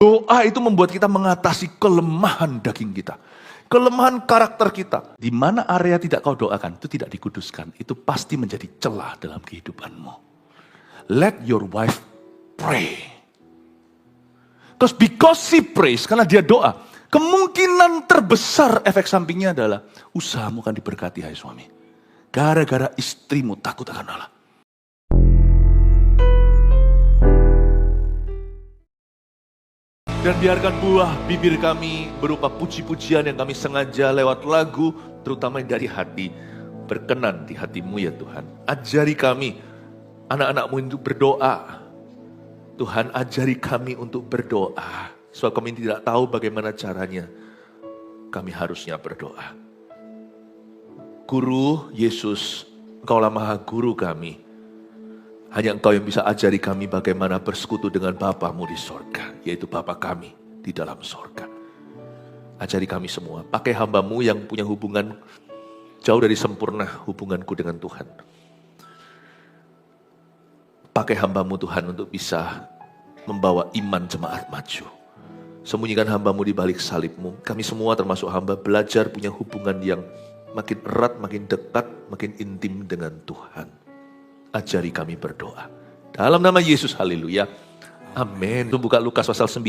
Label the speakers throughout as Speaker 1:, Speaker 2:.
Speaker 1: Doa itu membuat kita mengatasi kelemahan daging kita. Kelemahan karakter kita. Di mana area tidak kau doakan, itu tidak dikuduskan. Itu pasti menjadi celah dalam kehidupanmu. Let your wife pray. Because she prays, karena dia doa, kemungkinan terbesar efek sampingnya adalah usahamu akan diberkati, hai suami. Gara-gara istrimu takut akan Allah. Dan biarkan buah bibir kami berupa puji-pujian yang kami sengaja lewat lagu, terutama dari hati, berkenan di hatimu ya Tuhan. Ajari kami, anak-anakmu untuk berdoa. Tuhan ajari kami untuk berdoa. Sebab kami tidak tahu bagaimana caranya. Kami harusnya berdoa. Guru Yesus, Engkaulah Maha Guru kami. Hanya Engkau yang bisa ajari kami bagaimana bersekutu dengan Bapamu di sorga, yaitu Bapa kami di dalam sorga. Ajari kami semua, pakai hamba-Mu yang punya hubungan jauh dari sempurna hubunganku dengan Tuhan. Pakai hamba-Mu Tuhan untuk bisa membawa iman jemaat maju. Sembunyikan hamba-Mu di balik salib-Mu. Kami semua termasuk hamba belajar punya hubungan yang makin erat, makin dekat, makin intim dengan Tuhan. Ajari kami berdoa. Dalam nama Yesus, haleluya. Amin. Buka Lukas pasal 9,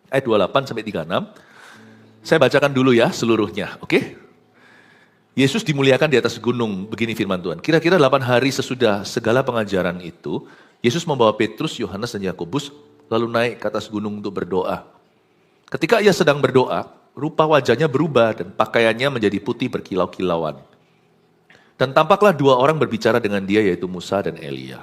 Speaker 1: ayat 28 sampai 36. Saya bacakan dulu ya seluruhnya, oke? Yesus dimuliakan di atas gunung, begini firman Tuhan. Kira-kira 8 hari sesudah segala pengajaran itu, Yesus membawa Petrus, Yohanes, dan Yakobus, lalu naik ke atas gunung untuk berdoa. Ketika ia sedang berdoa, rupa wajahnya berubah dan pakaiannya menjadi putih berkilau-kilauan. Dan tampaklah 2 orang berbicara dengan dia, yaitu Musa dan Elia.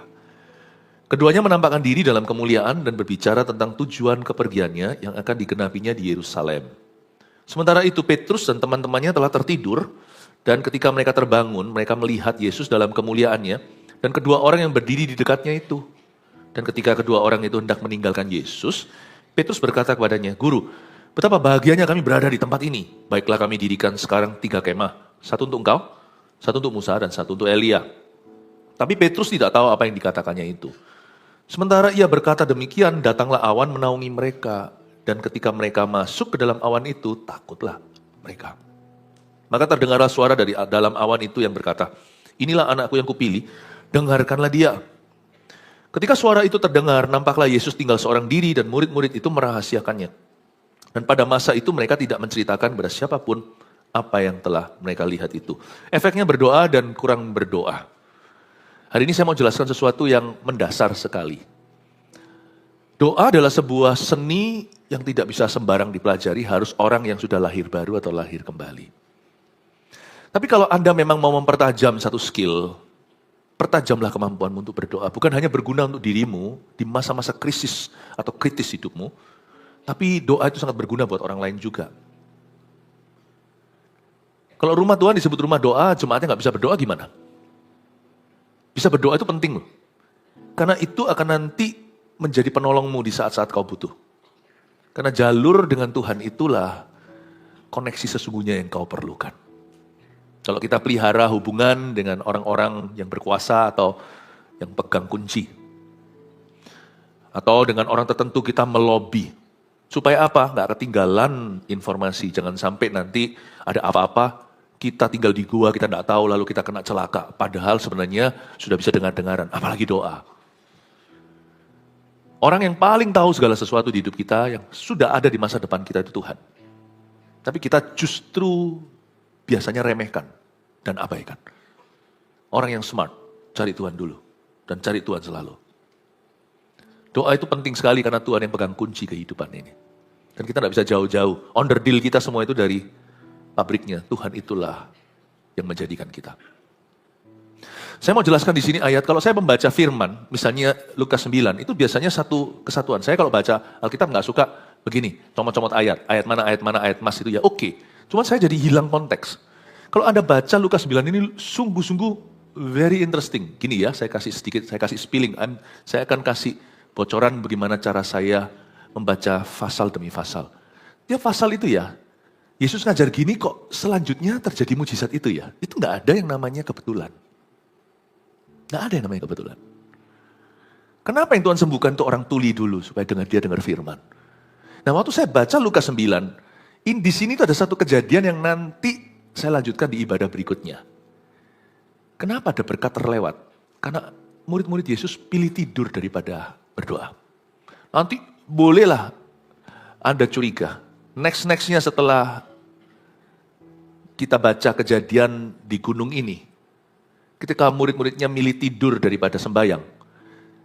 Speaker 1: Keduanya menampakkan diri dalam kemuliaan dan berbicara tentang tujuan kepergiannya yang akan digenapinya di Yerusalem. Sementara itu Petrus dan teman-temannya telah tertidur, dan ketika mereka terbangun, mereka melihat Yesus dalam kemuliaannya, dan kedua orang yang berdiri di dekatnya itu. Dan ketika kedua orang itu hendak meninggalkan Yesus, Petrus berkata kepadanya, "Guru, betapa bahagianya kami berada di tempat ini. Baiklah kami dirikan sekarang 3 kemah, satu untuk engkau, satu untuk Musa, dan satu untuk Elia." Tapi Petrus tidak tahu apa yang dikatakannya itu. Sementara ia berkata demikian, datanglah awan menaungi mereka. Dan ketika mereka masuk ke dalam awan itu, takutlah mereka. Maka terdengarlah suara dari dalam awan itu yang berkata, "Inilah anakku yang kupilih, dengarkanlah dia." Ketika suara itu terdengar, nampaklah Yesus tinggal seorang diri dan murid-murid itu merahasiakannya. Dan pada masa itu mereka tidak menceritakan kepada siapapun apa yang telah mereka lihat itu. Efeknya berdoa dan kurang berdoa. Hari ini saya mau jelaskan sesuatu yang mendasar sekali. Doa adalah sebuah seni yang tidak bisa sembarang dipelajari, harus orang yang sudah lahir baru atau lahir kembali. Tapi kalau Anda memang mau mempertajam satu skill, pertajamlah kemampuanmu untuk berdoa. Bukan hanya berguna untuk dirimu di masa-masa krisis atau kritis hidupmu, tapi doa itu sangat berguna buat orang lain juga. Kalau rumah Tuhan disebut rumah doa, jemaatnya nggak bisa berdoa gimana? Bisa berdoa itu penting loh. Karena itu akan nanti menjadi penolongmu di saat-saat kau butuh. Karena jalur dengan Tuhan itulah koneksi sesungguhnya yang kau perlukan. Kalau kita pelihara hubungan dengan orang-orang yang berkuasa atau yang pegang kunci. Atau dengan orang tertentu kita melobi. Supaya apa? Nggak ketinggalan informasi. Jangan sampai nanti ada apa-apa, kita tinggal di gua, kita nggak tahu, lalu kita kena celaka. Padahal sebenarnya sudah bisa dengar-dengaran, apalagi doa. Orang yang paling tahu segala sesuatu di hidup kita, yang sudah ada di masa depan kita itu Tuhan. Tapi kita justru biasanya remehkan dan abaikan. Orang yang smart, cari Tuhan dulu. Dan cari Tuhan selalu. Doa itu penting sekali karena Tuhan yang pegang kunci kehidupan ini. Dan kita nggak bisa jauh-jauh. Onderdil kita semua itu dari pabriknya. Tuhan itulah yang menjadikan kita. Saya mau jelaskan di sini ayat, kalau saya membaca firman, misalnya Lukas 9, itu biasanya satu kesatuan. Saya kalau baca Alkitab nggak suka begini, comot-comot ayat mana, ayat mas itu ya oke. Cuma saya jadi hilang konteks. Kalau Anda baca Lukas 9 ini sungguh-sungguh very interesting. Gini ya, saya kasih spilling, saya akan kasih bocoran bagaimana cara saya membaca pasal demi pasal. Tiap pasal itu ya, Yesus ngajar gini kok selanjutnya terjadi mujizat itu ya. Itu nggak ada yang namanya kebetulan. Nggak ada yang namanya kebetulan. Kenapa yang Tuhan sembuhkan itu orang tuli dulu supaya dia dengar firman? Nah, waktu saya baca Lukas 9, di sini tuh ada satu kejadian yang nanti saya lanjutkan di ibadah berikutnya. Kenapa ada berkat terlewat? Karena murid-murid Yesus pilih tidur daripada berdoa. Nanti bolehlah Anda curiga. Next-nextnya setelah kita baca kejadian di gunung ini, ketika murid-muridnya milih tidur daripada sembahyang,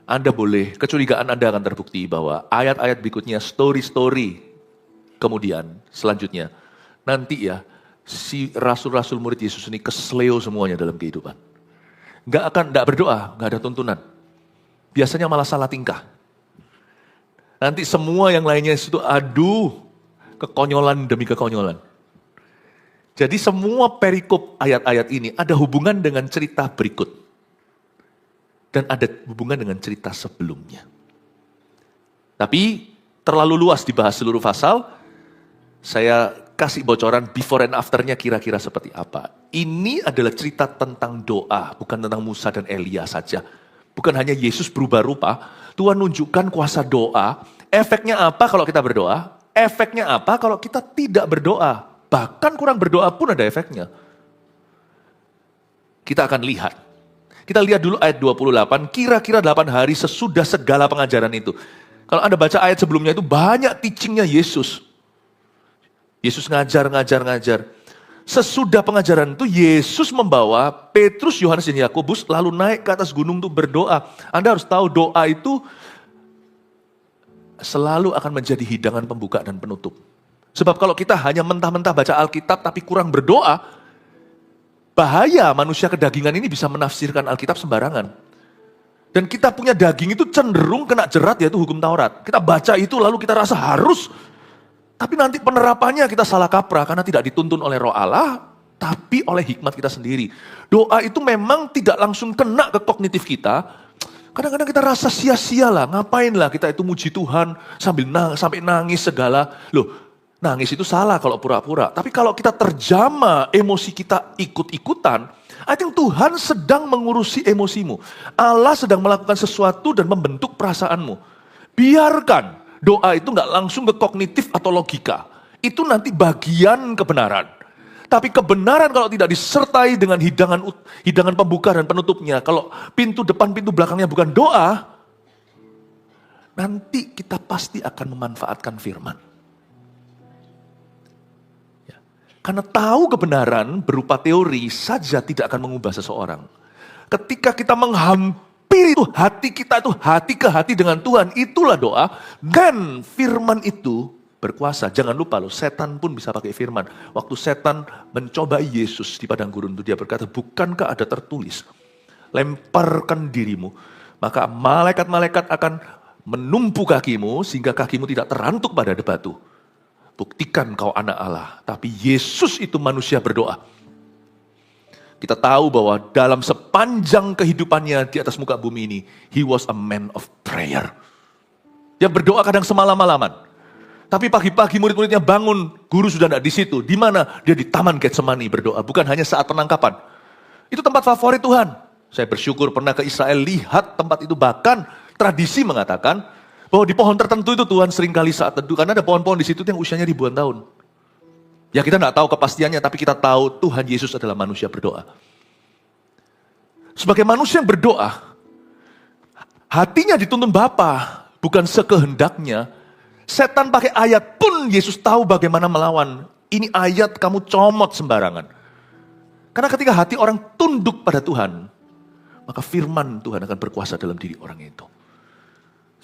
Speaker 1: Anda boleh, kecurigaan Anda akan terbukti bahwa ayat-ayat berikutnya, story-story kemudian selanjutnya, nanti ya, si rasul-rasul murid Yesus ini kesleo semuanya dalam kehidupan. Nggak berdoa, nggak ada tuntunan. Biasanya malah salah tingkah. Nanti semua yang lainnya itu, kekonyolan demi kekonyolan. Jadi semua perikop ayat-ayat ini ada hubungan dengan cerita berikut. Dan ada hubungan dengan cerita sebelumnya. Tapi terlalu luas dibahas seluruh pasal, saya kasih bocoran before and after-nya kira-kira seperti apa. Ini adalah cerita tentang doa, bukan tentang Musa dan Elia saja. Bukan hanya Yesus berubah rupa, Tuhan nunjukkan kuasa doa. Efeknya apa kalau kita berdoa? Efeknya apa kalau kita tidak berdoa? Bahkan kurang berdoa pun ada efeknya. Kita akan lihat. Kita lihat dulu ayat 28, kira-kira 8 hari sesudah segala pengajaran itu. Kalau Anda baca ayat sebelumnya itu banyak teachingnya Yesus. Yesus ngajar. Sesudah pengajaran itu Yesus membawa Petrus, Yohanes, dan Yakobus lalu naik ke atas gunung untuk berdoa. Anda harus tahu doa itu selalu akan menjadi hidangan pembuka dan penutup. Sebab kalau kita hanya mentah-mentah baca Alkitab tapi kurang berdoa, bahaya manusia kedagingan ini bisa menafsirkan Alkitab sembarangan. Dan kita punya daging itu cenderung kena jerat, yaitu hukum Taurat. Kita baca itu lalu kita rasa harus, tapi nanti penerapannya kita salah kaprah karena tidak dituntun oleh Roh Allah, tapi oleh hikmat kita sendiri. Doa itu memang tidak langsung kena ke kognitif kita. Kadang-kadang kita rasa sia-sia lah, ngapain lah kita itu muji Tuhan sampai nangis segala. Loh, nangis itu salah kalau pura-pura. Tapi kalau kita terjama emosi kita ikut-ikutan, I think Tuhan sedang mengurusi emosimu. Allah sedang melakukan sesuatu dan membentuk perasaanmu. Biarkan doa itu nggak langsung ke kognitif atau logika. Itu nanti bagian kebenaran. Tapi kebenaran kalau tidak disertai dengan hidangan pembuka dan penutupnya, kalau pintu depan, pintu belakangnya bukan doa, nanti kita pasti akan memanfaatkan firman. Ya. Karena tahu kebenaran berupa teori saja tidak akan mengubah seseorang. Ketika kita menghampiri itu, hati kita itu hati ke hati dengan Tuhan, itulah doa, dan firman itu berkuasa. Jangan lupa loh, setan pun bisa pakai firman. Waktu setan mencobai Yesus di padang gurun itu, dia berkata, bukankah ada tertulis, lemparkan dirimu, maka malaikat-malaikat akan menumpu kakimu, sehingga kakimu tidak terantuk pada batu. Buktikan kau anak Allah. Tapi Yesus itu manusia berdoa. Kita tahu bahwa dalam sepanjang kehidupannya di atas muka bumi ini, he was a man of prayer. Dia berdoa kadang semalam-malaman. Tapi pagi-pagi murid-muridnya bangun, guru sudah tidak di situ. Di mana? Dia di Taman Getsemani berdoa, bukan hanya saat penangkapan. Itu tempat favorit Tuhan. Saya bersyukur pernah ke Israel, lihat tempat itu, bahkan tradisi mengatakan bahwa di pohon tertentu itu Tuhan seringkali saat teduh, karena ada pohon-pohon di situ yang usianya ribuan tahun. Ya kita tidak tahu kepastiannya, tapi kita tahu Tuhan Yesus adalah manusia berdoa. Sebagai manusia yang berdoa, hatinya dituntun Bapa, bukan sekehendaknya. Setan pakai ayat pun Yesus tahu bagaimana melawan. Ini ayat kamu comot sembarangan. Karena ketika hati orang tunduk pada Tuhan, maka firman Tuhan akan berkuasa dalam diri orang itu.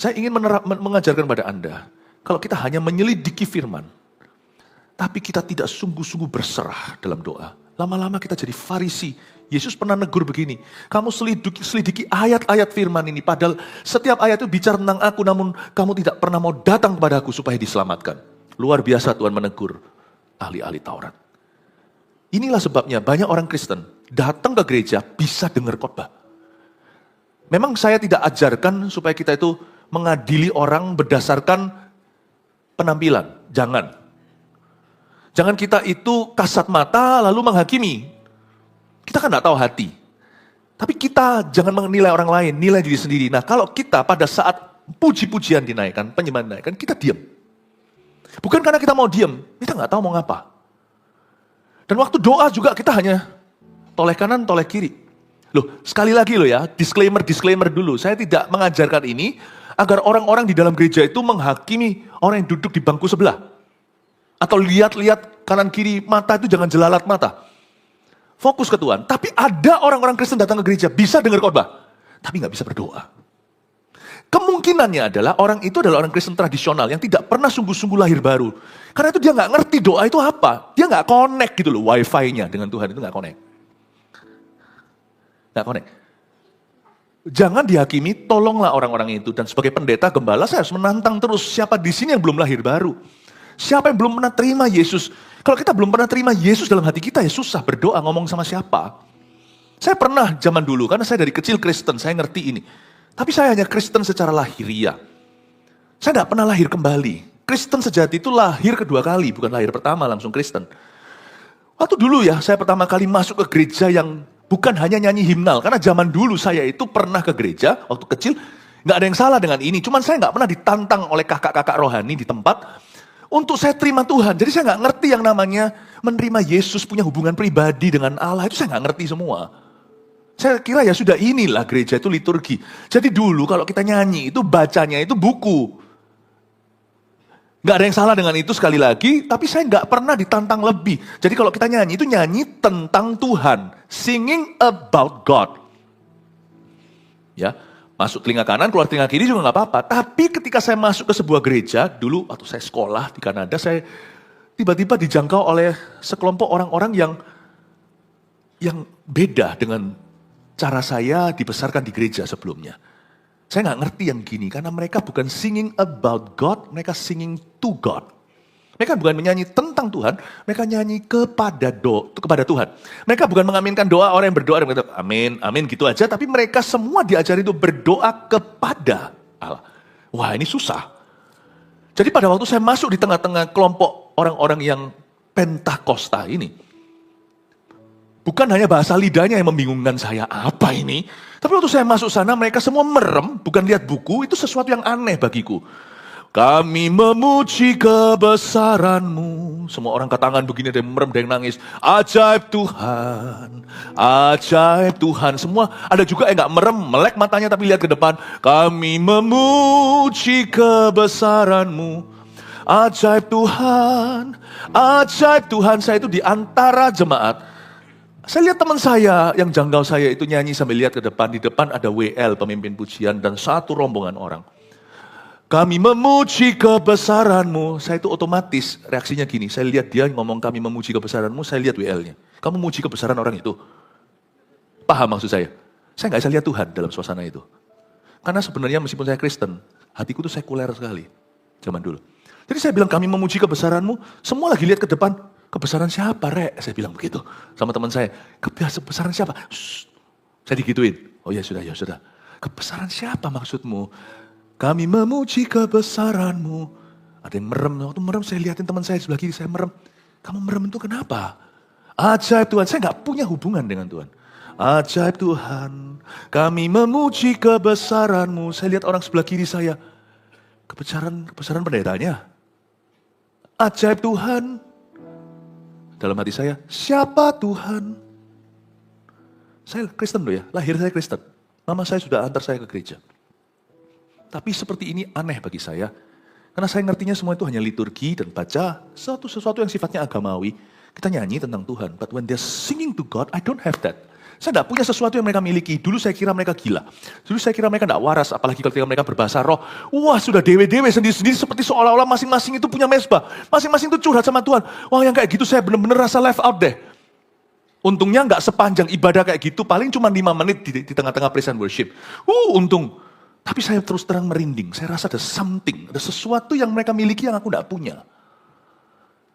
Speaker 1: Saya ingin mengajarkan pada Anda, kalau kita hanya menyelidiki firman, tapi kita tidak sungguh-sungguh berserah dalam doa, lama-lama kita jadi Farisi. Yesus pernah negur begini, kamu selidiki ayat-ayat firman ini, padahal setiap ayat itu bicara tentang aku, namun kamu tidak pernah mau datang kepada aku supaya diselamatkan. Luar biasa Tuhan menegur ahli-ahli Taurat. Inilah sebabnya banyak orang Kristen datang ke gereja bisa dengar khotbah. Memang saya tidak ajarkan supaya kita itu mengadili orang berdasarkan penampilan, jangan. Jangan kita itu kasat mata lalu menghakimi. Kita kan tidak tahu hati. Tapi kita jangan menilai orang lain, nilai diri sendiri. Nah kalau kita pada saat puji-pujian dinaikkan, penyembahan dinaikkan, kita diam. Bukan karena kita mau diam, kita nggak tahu mau ngapa. Dan waktu doa juga kita hanya toleh kanan, toleh kiri. Loh, sekali lagi loh ya, disclaimer dulu. Saya tidak mengajarkan ini agar orang-orang di dalam gereja itu menghakimi orang yang duduk di bangku sebelah. Atau lihat-lihat kanan kiri mata itu jangan jelalat mata. Fokus ke Tuhan. Tapi ada orang-orang Kristen datang ke gereja, bisa dengar khotbah, tapi nggak bisa berdoa. Kemungkinannya adalah orang itu adalah orang Kristen tradisional yang tidak pernah sungguh-sungguh lahir baru. Karena itu dia nggak ngerti doa itu apa. Dia nggak connect gitu loh, wifi-nya dengan Tuhan itu nggak connect. Nggak connect. Jangan dihakimi, tolonglah orang-orang itu. Dan sebagai pendeta, gembala, saya harus menantang terus siapa di sini yang belum lahir baru. Siapa yang belum pernah terima Yesus. Kalau kita belum pernah terima Yesus dalam hati kita, ya susah berdoa ngomong sama siapa. Saya pernah zaman dulu, karena saya dari kecil Kristen, saya ngerti ini. Tapi saya hanya Kristen secara lahiriah. Saya tidak pernah lahir kembali. Kristen sejati itu lahir kedua kali, bukan lahir pertama langsung Kristen. Waktu dulu ya, saya pertama kali masuk ke gereja yang bukan hanya nyanyi himnal. Karena zaman dulu saya itu pernah ke gereja, waktu kecil, nggak ada yang salah dengan ini. Cuman saya nggak pernah ditantang oleh kakak-kakak rohani di tempat untuk saya terima Tuhan. Jadi saya nggak ngerti yang namanya menerima Yesus, punya hubungan pribadi dengan Allah. Itu saya nggak ngerti semua. Saya kira ya sudah, inilah gereja itu liturgi. Jadi dulu kalau kita nyanyi itu bacanya itu buku. Nggak ada yang salah dengan itu sekali lagi, tapi saya nggak pernah ditantang lebih. Jadi kalau kita nyanyi itu nyanyi tentang Tuhan. Singing about God. Ya, masuk telinga kanan, keluar telinga kiri juga nggak apa-apa. Tapi ketika saya masuk ke sebuah gereja, dulu waktu saya sekolah di Kanada, saya tiba-tiba dijangkau oleh sekelompok orang-orang yang beda dengan cara saya dibesarkan di gereja sebelumnya. Saya nggak ngerti yang gini, karena mereka bukan singing about God, mereka singing to God. Mereka bukan menyanyi tentang Tuhan, mereka nyanyi kepada Tuhan. Mereka bukan mengaminkan doa orang yang berdoa dan berkata, amin, amin gitu aja, tapi mereka semua diajari itu berdoa kepada Allah. Wah, ini susah. Jadi pada waktu saya masuk di tengah-tengah kelompok orang-orang yang Pentakosta ini, bukan hanya bahasa lidahnya yang membingungkan saya, apa ini? Tapi waktu saya masuk sana, mereka semua merem, bukan lihat buku, itu sesuatu yang aneh bagiku. Kami memuji kebesaran-Mu. Semua orang ke tangan begini, ada yang merem, ada yang nangis. Ajaib Tuhan, ajaib Tuhan. Semua ada juga yang gak merem, melek matanya tapi lihat ke depan. Kami memuji kebesaran-Mu. Ajaib Tuhan, ajaib Tuhan. Saya itu di antara jemaat. Saya lihat teman saya yang janggal saya itu nyanyi sambil lihat ke depan. Di depan ada WL, pemimpin pujian, dan satu rombongan orang. Kami memuji kebesaran-Mu. Saya itu otomatis reaksinya gini. Saya lihat dia ngomong kami memuji kebesaran-Mu, saya lihat WL-nya. Kamu memuji kebesaran orang itu. Paham maksud saya? Saya nggak bisa lihat Tuhan dalam suasana itu. Karena sebenarnya meskipun saya Kristen, hatiku tuh sekuler sekali. Zaman dulu. Jadi saya bilang kami memuji kebesaran-Mu, semua lagi lihat ke depan. Kebesaran siapa, Rek? Saya bilang begitu sama teman saya. Kebesaran siapa? Shh. Saya digituin. Oh ya sudah, ya sudah. Kebesaran siapa maksudmu? Kami memuji kebesaran-Mu. Ada yang merem. Waktu merem saya lihatin teman saya sebelah kiri, saya merem. Kamu merem itu kenapa? Ajaib Tuhan. Saya gak punya hubungan dengan Tuhan. Ajaib Tuhan. Kami memuji kebesaran-Mu. Saya lihat orang sebelah kiri saya. Kebesaran pendetanya. Ajaib Tuhan. Dalam hati saya, siapa Tuhan? Saya Kristen loh ya, lahir saya Kristen. Mama saya sudah antar saya ke gereja. Tapi seperti ini aneh bagi saya. Karena saya ngertinya semua itu hanya liturgi dan baca sesuatu yang sifatnya agamawi. Kita nyanyi tentang Tuhan. But when they're singing to God, I don't have that. Saya tidak punya sesuatu yang mereka miliki. Dulu saya kira mereka gila. Dulu saya kira mereka tidak waras. Apalagi ketika mereka berbahasa roh. Wah sudah dewe-dewe sendiri-sendiri seperti seolah-olah masing-masing itu punya mesbah. Masing-masing itu curhat sama Tuhan. Wah yang kayak gitu saya benar-benar rasa left out deh. Untungnya nggak sepanjang ibadah kayak gitu. Paling cuma 5 menit di tengah-tengah praise and worship. Untung. Tapi saya terus terang merinding. Saya rasa ada something. Ada sesuatu yang mereka miliki yang aku tidak punya.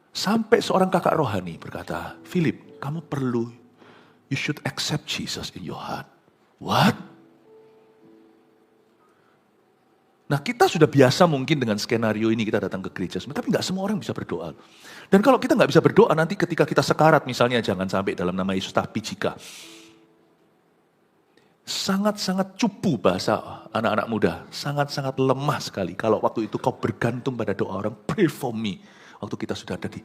Speaker 1: Sampai seorang kakak rohani berkata, Philip, kamu perlu you should accept Jesus in your heart. What? Nah kita sudah biasa mungkin dengan skenario ini kita datang ke gereja. Tapi nggak semua orang bisa berdoa. Dan kalau kita nggak bisa berdoa nanti ketika kita sekarat misalnya jangan sampai dalam nama Yesus. Tapi jika sangat-sangat cupu bahasa anak-anak muda. Sangat-sangat lemah sekali. Kalau waktu itu kau bergantung pada doa orang, pray for me. Waktu kita sudah ada di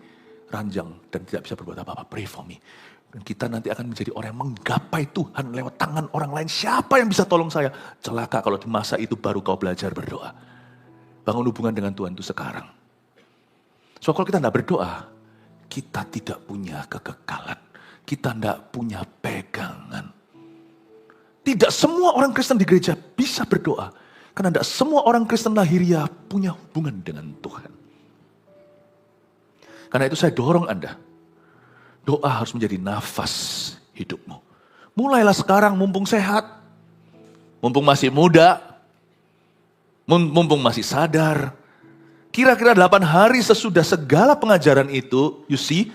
Speaker 1: ranjang dan tidak bisa berbuat apa-apa, pray for me. Dan kita nanti akan menjadi orang yang menggapai Tuhan lewat tangan orang lain. Siapa yang bisa tolong saya? Celaka kalau di masa itu baru kau belajar berdoa. Bangun hubungan dengan Tuhan itu sekarang. So kalau kita tidak berdoa, kita tidak punya kekekalan. Kita tidak punya pegangan. Tidak semua orang Kristen di gereja bisa berdoa. Karena tidak semua orang Kristen lahiriah punya hubungan dengan Tuhan. Karena itu saya dorong Anda. Doa harus menjadi nafas hidupmu. Mulailah sekarang mumpung sehat. Mumpung masih muda. Mumpung masih sadar. Kira-kira 8 hari sesudah segala pengajaran itu, you see,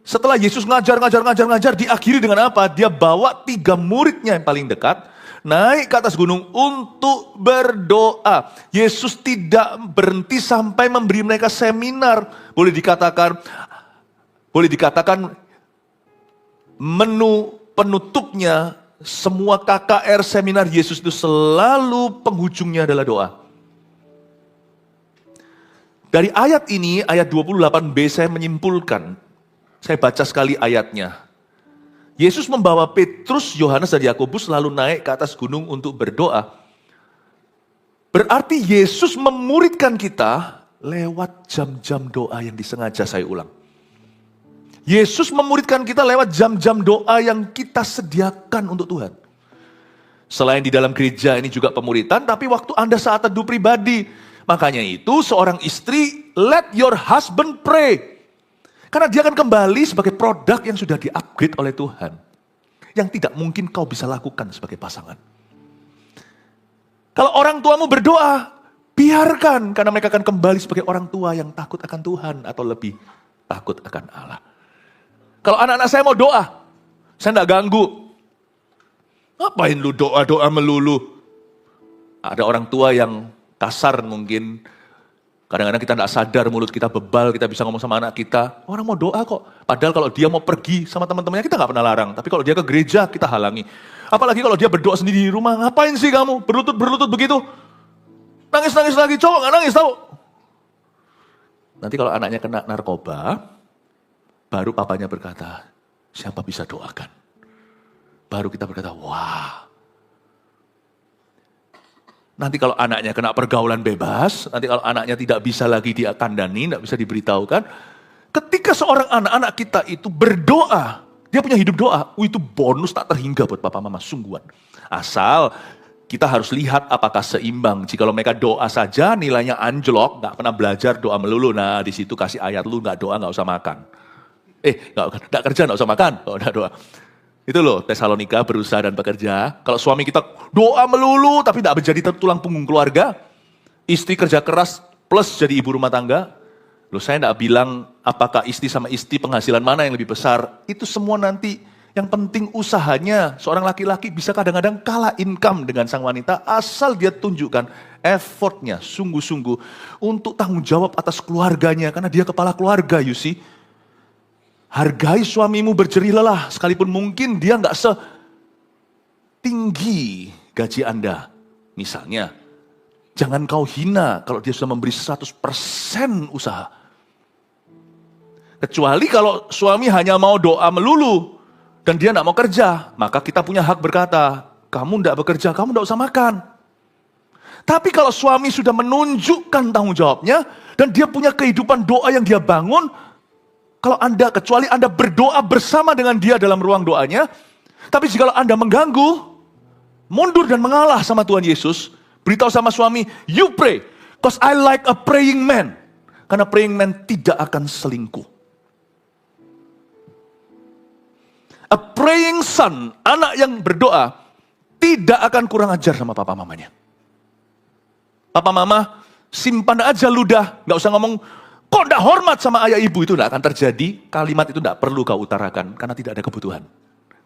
Speaker 1: setelah Yesus ngajar, diakhiri dengan apa? Dia bawa 3 muridnya yang paling dekat, naik ke atas gunung untuk berdoa. Yesus tidak berhenti sampai memberi mereka seminar. Boleh dikatakan menu penutupnya semua KKR seminar Yesus itu selalu penghujungnya adalah doa. Dari ayat ini, ayat 28b saya menyimpulkan. Saya baca sekali ayatnya. Yesus membawa Petrus, Yohanes, dan Yakobus lalu naik ke atas gunung untuk berdoa. Berarti Yesus memuridkan kita lewat jam-jam doa yang disengaja, saya ulang. Yesus memuridkan kita lewat jam-jam doa yang kita sediakan untuk Tuhan. Selain di dalam gereja ini juga pemuridan, tapi waktu Anda saat teduh pribadi. Makanya itu seorang istri, let your husband pray. Karena dia akan kembali sebagai produk yang sudah di-upgrade oleh Tuhan. Yang tidak mungkin kau bisa lakukan sebagai pasangan. Kalau orang tuamu berdoa, biarkan. Karena mereka akan kembali sebagai orang tua yang takut akan Tuhan. Atau lebih takut akan Allah. Kalau anak-anak saya mau doa, saya tidak ganggu. Ngapain lu doa-doa melulu? Ada orang tua yang kasar mungkin. Kadang-kadang kita tidak sadar mulut kita bebal, kita bisa ngomong sama anak kita. Orang mau doa kok. Padahal kalau dia mau pergi sama teman-temannya kita nggak pernah larang. Tapi kalau dia ke gereja kita halangi. Apalagi kalau dia berdoa sendiri di rumah. Ngapain sih kamu berlutut begitu? Nangis-nangis lagi, cowok nggak nangis tahu. Nanti kalau anaknya kena narkoba, baru papanya berkata, siapa bisa doakan? Baru kita berkata, wah. Nanti kalau anaknya kena pergaulan bebas, nanti kalau anaknya tidak bisa lagi dia kandani, tidak bisa diberitahukan. Ketika seorang anak-anak kita itu berdoa, dia punya hidup doa, itu bonus tak terhingga buat papa mama, sungguhan. Asal kita harus lihat apakah seimbang. Jika mereka doa saja nilainya anjlok, nggak pernah belajar doa melulu. Nah di situ kasih ayat lu nggak doa nggak usah makan. Nggak kerja nggak usah makan, kalau udah doa. Itu loh, Tesalonika berusaha dan bekerja. Kalau suami kita doa melulu tapi tidak menjadi tulang punggung keluarga. Istri kerja keras plus jadi ibu rumah tangga. Loh saya tidak bilang apakah istri sama istri penghasilan mana yang lebih besar. Itu semua nanti yang penting usahanya. Seorang laki-laki bisa kadang-kadang kalah income dengan sang wanita. Asal dia tunjukkan effortnya sungguh-sungguh untuk tanggung jawab atas keluarganya. Karena dia kepala keluarga, you see. Hargai suamimu berjerih lelah, sekalipun mungkin dia nggak setinggi gaji Anda. Misalnya, jangan kau hina kalau dia sudah memberi 100% usaha. Kecuali kalau suami hanya mau doa melulu, dan dia nggak mau kerja, maka kita punya hak berkata, kamu nggak bekerja, kamu nggak usah makan. Tapi kalau suami sudah menunjukkan tanggung jawabnya, dan dia punya kehidupan doa yang dia bangun, kecuali Anda berdoa bersama dengan dia dalam ruang doanya, tapi jika Anda mengganggu, mundur dan mengalah sama Tuhan Yesus, beritahu sama suami, you pray, because I like a praying man. Karena praying man tidak akan selingkuh. A praying son, anak yang berdoa, tidak akan kurang ajar sama papa mamanya. Papa mama, simpan aja ludah, gak usah ngomong, kok tidak hormat sama ayah ibu, itu tidak akan terjadi. Kalimat itu tidak perlu kau utarakan, karena tidak ada kebutuhan.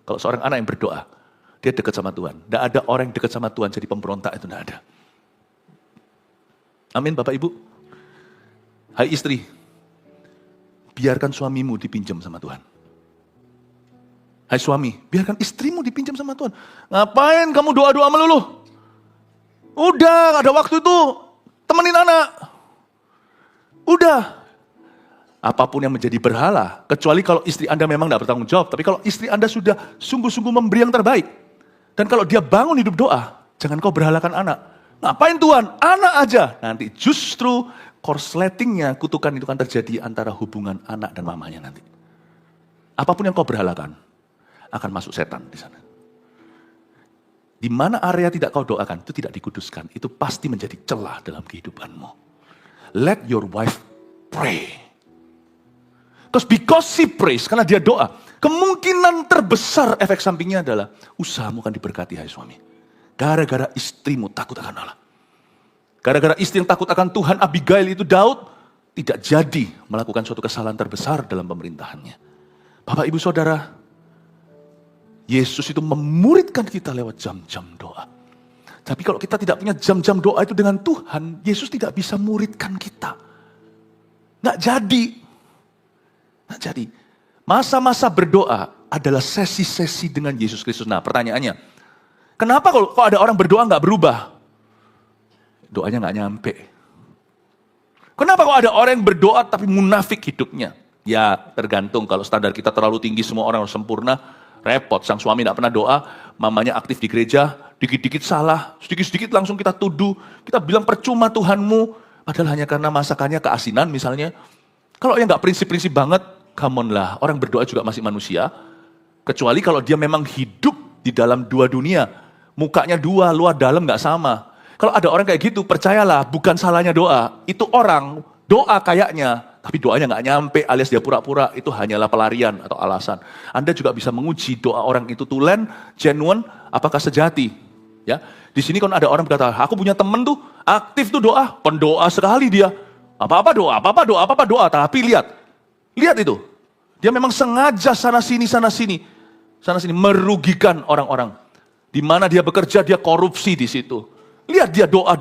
Speaker 1: Kalau seorang anak yang berdoa, dia dekat sama Tuhan. Tidak ada orang yang dekat sama Tuhan jadi pemberontak, itu tidak ada. Amin Bapak Ibu. Hai istri, biarkan suamimu dipinjam sama Tuhan. Hai suami, biarkan istrimu dipinjam sama Tuhan. Ngapain kamu doa-doa melulu? Udah, ada waktu itu, temenin anak. Udah. Apapun yang menjadi berhala, kecuali kalau istri Anda memang tidak bertanggung jawab. Tapi kalau istri Anda sudah sungguh-sungguh memberi yang terbaik. Dan kalau dia bangun hidup doa, jangan kau berhalakan anak. Ngapain Tuhan? Anak aja. Nanti justru korsletingnya, kutukan itu kan terjadi antara hubungan anak dan mamanya nanti. Apapun yang kau berhalakan, akan masuk setan di sana. Di mana area tidak kau doakan, itu tidak dikuduskan. Itu pasti menjadi celah dalam kehidupanmu. Let your wife pray. Because she prays, karena dia doa, kemungkinan terbesar efek sampingnya adalah usahamu akan diberkati, hai suami. Gara-gara istrimu takut akan Allah. Gara-gara istri yang takut akan Tuhan, Abigail itu Daud tidak jadi melakukan suatu kesalahan terbesar dalam pemerintahannya. Bapak, Ibu, Saudara, Yesus itu memuridkan kita lewat jam-jam doa. Tapi kalau kita tidak punya jam-jam doa itu dengan Tuhan, Yesus tidak bisa muridkan kita. Nggak jadi. Nggak jadi. Masa-masa berdoa adalah sesi-sesi dengan Yesus Kristus. Nah, pertanyaannya, kenapa kalau ada orang berdoa nggak berubah? Doanya nggak nyampe. Kenapa kalau ada orang yang berdoa tapi munafik hidupnya? Ya, tergantung. Kalau standar kita terlalu tinggi, semua orang harus sempurna, repot. Sang suami tidak pernah doa, mamanya aktif di gereja, dikit-dikit salah, sedikit-sedikit langsung kita tuduh, kita bilang percuma Tuhanmu, padahal hanya karena masakannya keasinan misalnya. Kalau yang nggak prinsip-prinsip banget, come on lah, orang berdoa juga masih manusia, kecuali kalau dia memang hidup di dalam dua dunia, mukanya dua, luar dalam nggak sama. Kalau ada orang kayak gitu, percayalah, bukan salahnya doa, itu orang doa kayaknya, tapi doanya nggak nyampe, alias dia pura-pura, itu hanyalah pelarian atau alasan. Anda juga bisa menguji doa orang itu tulen, genuine, apakah sejati. Ya, di sini kan ada orang berkata, aku punya temen tuh, aktif tuh doa, pendoa sekali dia. Apa-apa doa, tapi lihat itu. Dia memang sengaja sana sini, merugikan orang-orang. Di mana dia bekerja, dia korupsi di situ. Lihat dia doa,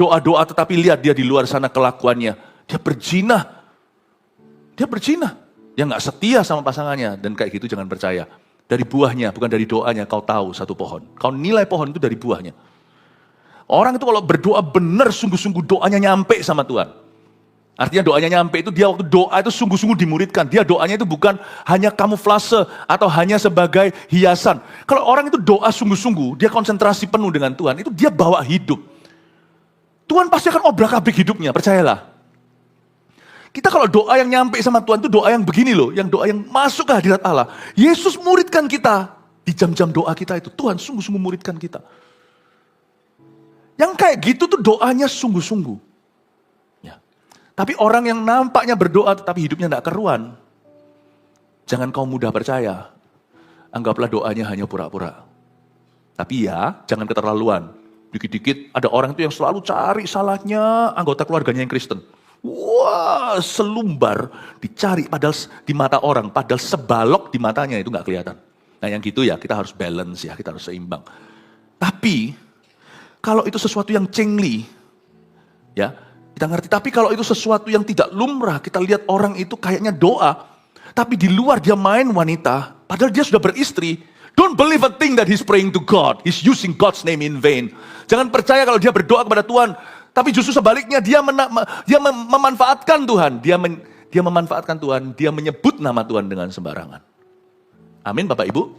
Speaker 1: tetapi lihat dia di luar sana kelakuannya. Dia berzina. Dia nggak setia sama pasangannya. Dan kayak gitu jangan percaya. Dari buahnya, bukan dari doanya, kau tahu satu pohon. Kau nilai pohon itu dari buahnya. Orang itu kalau berdoa benar, sungguh-sungguh doanya nyampe sama Tuhan. Artinya doanya nyampe itu dia waktu doa itu sungguh-sungguh dimuridkan. Dia doanya itu bukan hanya kamuflase atau hanya sebagai hiasan. Kalau orang itu doa sungguh-sungguh, dia konsentrasi penuh dengan Tuhan, itu dia bawa hidup. Tuhan pasti akan obrak-abrik hidupnya, percayalah. Kita kalau doa yang nyampe sama Tuhan itu doa yang begini loh, yang doa yang masuk ke hadirat Allah. Yesus muridkan kita di jam-jam doa kita itu. Tuhan sungguh-sungguh muridkan kita. Yang kayak gitu tuh doanya sungguh-sungguh. Tapi orang yang nampaknya berdoa tetapi hidupnya tidak keruan, jangan kau mudah percaya. Anggaplah doanya hanya pura-pura. Tapi ya, jangan keterlaluan. Dikit-dikit ada orang itu yang selalu cari salahnya anggota keluarganya yang Kristen. Wah, selumbar dicari padahal di mata orang, padahal sebalok di matanya itu nggak kelihatan. Nah yang gitu ya kita harus balance ya, kita harus seimbang. Tapi kalau itu sesuatu yang cengli, ya. Kita ngerti, tapi kalau itu sesuatu yang tidak lumrah, kita lihat orang itu kayaknya doa, tapi di luar dia main wanita, padahal dia sudah beristri. Don't believe a thing that he's praying to God. He's using God's name in vain. Jangan percaya kalau dia berdoa kepada Tuhan, tapi justru sebaliknya dia memanfaatkan Tuhan. Dia memanfaatkan Tuhan, dia menyebut nama Tuhan dengan sembarangan. Amin Bapak Ibu.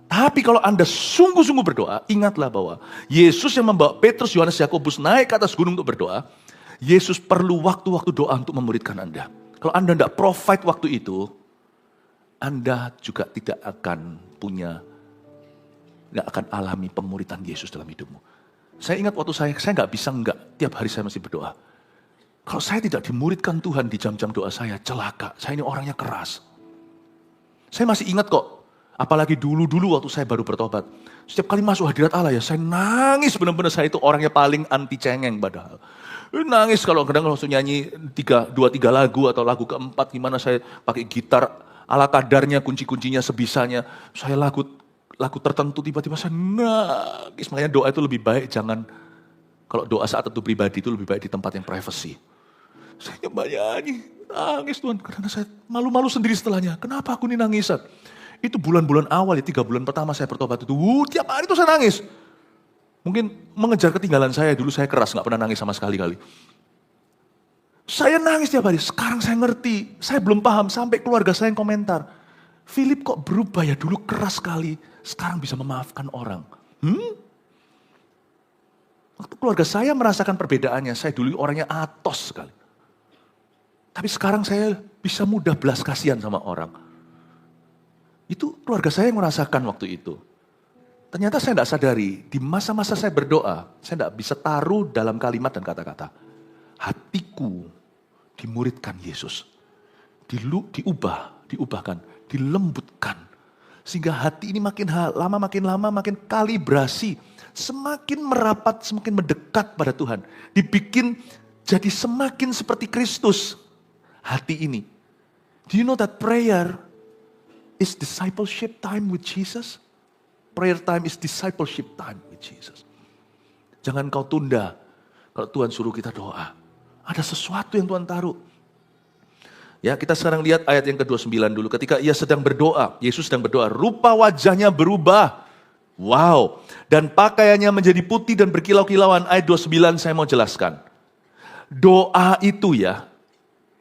Speaker 1: Tapi kalau Anda sungguh-sungguh berdoa, ingatlah bahwa Yesus yang membawa Petrus, Yohanes, Yakobus naik ke atas gunung untuk berdoa, Yesus perlu waktu-waktu doa untuk memuridkan Anda. Kalau Anda tidak provide waktu itu, Anda juga tidak akan nggak akan alami pemuridan Yesus dalam hidupmu. Saya ingat waktu saya nggak bisa tiap hari saya masih berdoa. Kalau saya tidak dimuridkan Tuhan di jam-jam doa saya, celaka. Saya ini orangnya keras. Saya masih ingat kok, apalagi dulu-dulu waktu saya baru bertobat. Setiap kali masuk hadirat Allah ya, saya nangis benar-benar saya itu orangnya paling anti cengeng padahal. Nangis kalau kadang nyanyi 2-3 lagu atau lagu keempat, gimana saya pakai gitar ala kadarnya, kunci-kuncinya sebisanya. Saya lagu tertentu tiba-tiba saya nangis. Makanya doa itu lebih baik jangan, kalau doa saat itu pribadi itu lebih baik di tempat yang privacy. Saya nyanyi, nangis Tuhan, karena saya malu-malu sendiri setelahnya. Kenapa aku ini nangisan? Itu bulan-bulan awal ya, 3 bulan pertama saya bertobat itu, tiap hari itu saya nangis. Mungkin mengejar ketinggalan saya, dulu saya keras, gak pernah nangis sama sekali-kali. Saya nangis tiap hari, sekarang saya ngerti, saya belum paham, sampai keluarga saya yang komentar. Philip kok berubah ya, dulu keras sekali, sekarang bisa memaafkan orang. Waktu keluarga saya merasakan perbedaannya, saya dulu orangnya atos sekali. Tapi sekarang saya bisa mudah belas kasihan sama orang. Itu keluarga saya yang merasakan waktu itu. Ternyata saya tidak sadari, di masa-masa saya berdoa, saya tidak bisa taruh dalam kalimat dan kata-kata. Hatiku dimuridkan Yesus. Diubahkan, dilembutkan. Sehingga hati ini makin lama makin kalibrasi. Semakin merapat, semakin mendekat pada Tuhan. Dibikin jadi semakin seperti Kristus. Hati ini. Do you know that prayer is discipleship time with Jesus? Prayer time is discipleship time with Jesus. Jangan kau tunda kalau Tuhan suruh kita doa. Ada sesuatu yang Tuhan taruh. Ya, kita sekarang lihat ayat yang ke-29 dulu. Ketika ia sedang berdoa, Yesus sedang berdoa, rupa wajahnya berubah. Wow. Dan pakaiannya menjadi putih dan berkilau-kilauan. Ayat 29 saya mau jelaskan. Doa itu ya,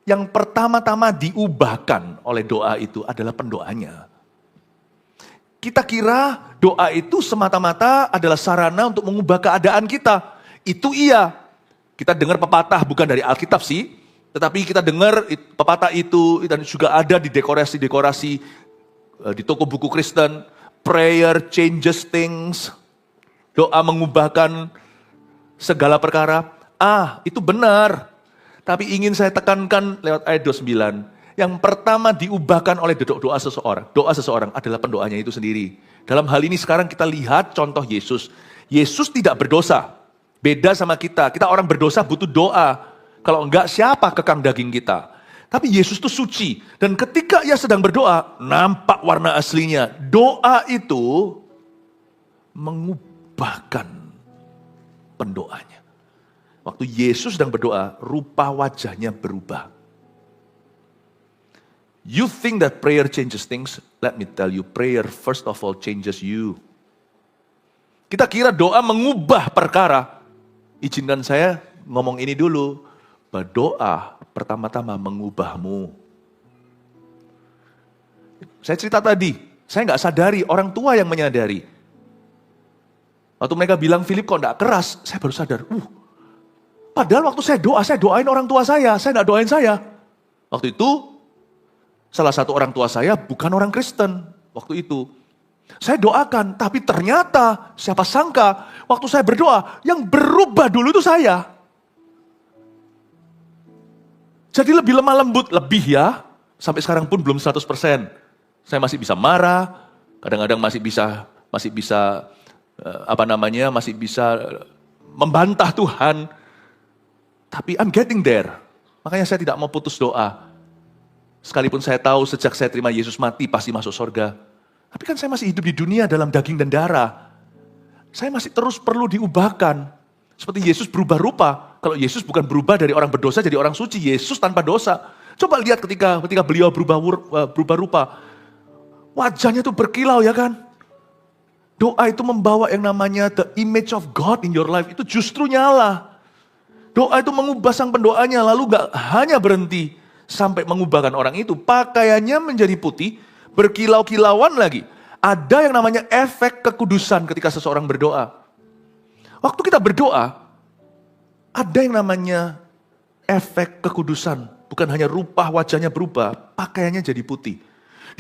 Speaker 1: yang pertama-tama diubahkan oleh doa itu adalah pendoanya. Kita kira doa itu semata-mata adalah sarana untuk mengubah keadaan kita. Itu iya. Kita dengar pepatah, bukan dari Alkitab sih. Tetapi kita dengar pepatah itu dan juga ada di dekorasi-dekorasi di toko buku Kristen. Prayer changes things. Doa mengubahkan segala perkara. Itu benar. Tapi ingin saya tekankan lewat ayat 29. Yang pertama diubahkan oleh doa seseorang. Doa seseorang adalah pendoanya itu sendiri. Dalam hal ini sekarang kita lihat contoh Yesus. Yesus tidak berdosa. Beda sama kita. Kita orang berdosa butuh doa. Kalau enggak siapa kekang daging kita. Tapi Yesus itu suci. Dan ketika ia sedang berdoa, nampak warna aslinya. Doa itu mengubahkan pendoanya. Waktu Yesus sedang berdoa, rupa wajahnya berubah. You think that prayer changes things? Let me tell you, prayer first of all changes you. Kita kira doa mengubah perkara. Izinkan saya ngomong ini dulu. Bahwa doa pertama-tama mengubahmu. Saya cerita tadi, saya nggak sadari, orang tua yang menyadari. Waktu mereka bilang, Philip kok nggak keras, saya baru sadar. Padahal waktu saya doain orang tua saya nggak doain saya. Waktu itu, salah satu orang tua saya bukan orang Kristen. Waktu itu, saya doakan, tapi ternyata siapa sangka, waktu saya berdoa, yang berubah dulu itu saya. Jadi lebih lemah lembut, lebih ya. Sampai sekarang pun belum 100%. Saya masih bisa marah, kadang-kadang masih bisa membantah Tuhan. Tapi I'm getting there. Makanya saya tidak mau putus doa. Sekalipun saya tahu sejak saya terima Yesus mati pasti masuk surga. Tapi kan saya masih hidup di dunia dalam daging dan darah. Saya masih terus perlu diubahkan. Seperti Yesus berubah rupa. Kalau Yesus bukan berubah dari orang berdosa jadi orang suci. Yesus tanpa dosa. Coba lihat ketika beliau berubah rupa. Wajahnya itu berkilau ya kan. Doa itu membawa yang namanya the image of God in your life. Itu justru nyala. Doa itu mengubah sang pendoanya. Lalu gak hanya berhenti sampai mengubahkan orang itu. Pakaiannya menjadi putih. Berkilau-kilauan lagi. Ada yang namanya efek kekudusan ketika seseorang berdoa. Waktu kita berdoa, ada yang namanya efek kekudusan. Bukan hanya rupa wajahnya berubah, pakaiannya jadi putih.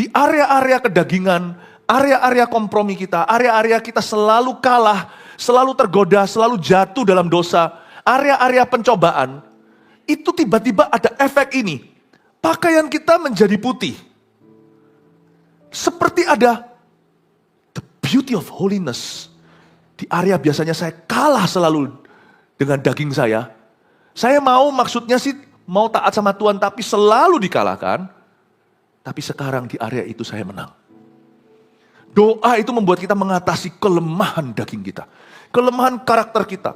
Speaker 1: Di area-area kedagingan, area-area kompromi kita, area-area kita selalu kalah, selalu tergoda, selalu jatuh dalam dosa, area-area pencobaan, itu tiba-tiba ada efek ini. Pakaian kita menjadi putih. Seperti ada the beauty of holiness. Di area biasanya saya kalah selalu dengan daging saya. Saya maksudnya sih mau taat sama Tuhan tapi selalu dikalahkan. Tapi sekarang di area itu saya menang. Doa itu membuat kita mengatasi kelemahan daging kita. Kelemahan karakter kita.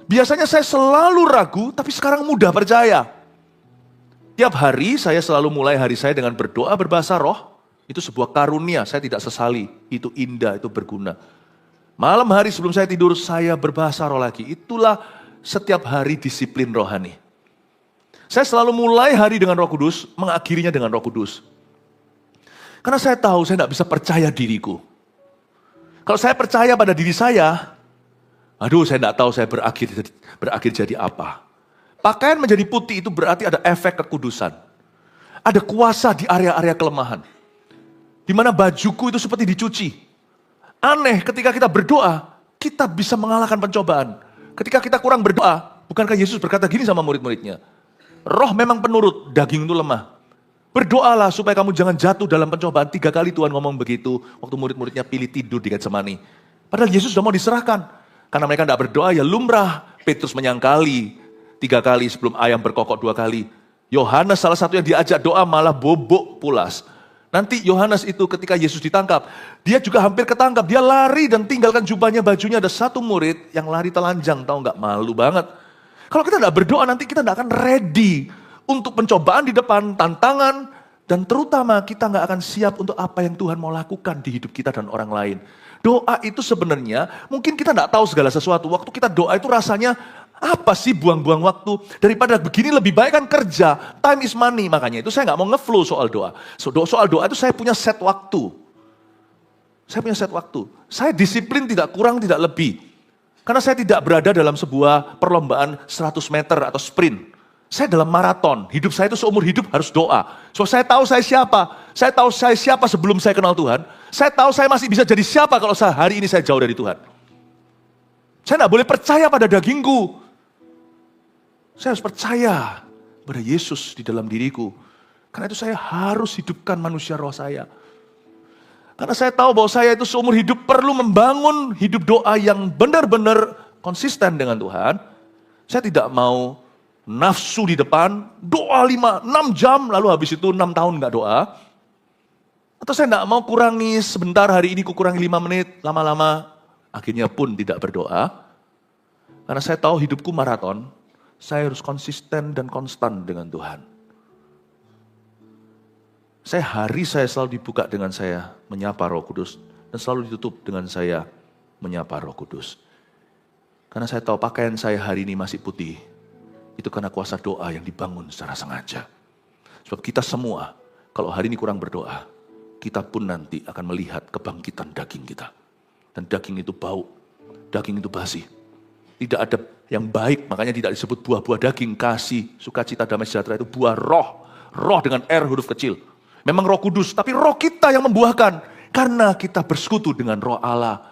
Speaker 1: Biasanya saya selalu ragu tapi sekarang mudah percaya. Tiap hari saya selalu mulai hari saya dengan berdoa berbahasa roh. Itu sebuah karunia, saya tidak sesali. Itu indah, itu berguna. Malam hari sebelum saya tidur, saya berbahasa roh lagi. Itulah setiap hari disiplin rohani. Saya selalu mulai hari dengan Roh Kudus, mengakhirinya dengan Roh Kudus. Karena saya tahu saya tidak bisa percaya diriku. Kalau saya percaya pada diri saya, aduh saya tidak tahu saya berakhir jadi apa. Pakaian menjadi putih itu berarti ada efek kekudusan. Ada kuasa di area-area kelemahan. Di mana bajuku itu seperti dicuci. Aneh ketika kita berdoa, kita bisa mengalahkan pencobaan. Ketika kita kurang berdoa, bukankah Yesus berkata gini sama murid-muridnya? Roh memang penurut, daging itu lemah. Berdoalah supaya kamu jangan jatuh dalam pencobaan. 3 kali Tuhan ngomong begitu, waktu murid-muridnya pilih tidur di Getsemani. Padahal Yesus sudah mau diserahkan. Karena mereka tidak berdoa, ya lumrah. Petrus menyangkali 3 kali sebelum ayam berkokok 2 kali. Yohanes salah satu yang diajak doa malah bobok pulas. Nanti Yohanes itu ketika Yesus ditangkap, dia juga hampir ketangkap. Dia lari dan tinggalkan jubahnya, bajunya. Ada satu murid yang lari telanjang, tahu nggak, malu banget. Kalau kita tidak berdoa nanti kita tidak akan ready untuk pencobaan di depan, tantangan. Dan terutama kita nggak akan siap untuk apa yang Tuhan mau lakukan di hidup kita dan orang lain. Doa itu sebenarnya, mungkin kita tidak tahu segala sesuatu. Waktu kita doa itu rasanya, apa sih buang-buang waktu? Daripada begini lebih baik kan kerja. Time is money. Makanya itu saya nggak mau ngeflow soal doa. Soal doa itu saya punya set waktu. Saya punya set waktu. Saya disiplin tidak kurang, tidak lebih. Karena saya tidak berada dalam sebuah perlombaan 100 meter atau sprint. Saya dalam maraton. Hidup saya itu seumur hidup harus doa. So saya tahu saya siapa. Saya tahu saya siapa sebelum saya kenal Tuhan. Saya tahu saya masih bisa jadi siapa kalau hari ini saya jauh dari Tuhan. Saya tidak boleh percaya pada dagingku. Saya harus percaya pada Yesus di dalam diriku. Karena itu saya harus hidupkan manusia roh saya. Karena saya tahu bahwa saya itu seumur hidup perlu membangun hidup doa yang benar-benar konsisten dengan Tuhan. Saya tidak mau nafsu di depan, doa 5-6 jam, lalu habis itu 6 tahun nggak doa. Atau saya tidak mau kurangi sebentar, hari ini kurangi 5 menit, lama-lama akhirnya pun tidak berdoa. Karena saya tahu hidupku maraton, saya harus konsisten dan konstan dengan Tuhan. Hari saya selalu dibuka dengan saya menyapa Roh Kudus. Dan selalu ditutup dengan saya menyapa Roh Kudus. Karena saya tahu pakaian saya hari ini masih putih. Itu karena kuasa doa yang dibangun secara sengaja. Sebab kita semua, kalau hari ini kurang berdoa, kita pun nanti akan melihat kebangkitan daging kita. Dan daging itu bau, daging itu basi. Tidak ada yang baik, makanya tidak disebut buah-buah daging, kasih, sukacita, damai sejahtera, itu buah roh. Roh dengan R huruf kecil. Memang Roh Kudus, tapi roh kita yang membuahkan. Karena kita bersekutu dengan Roh Allah.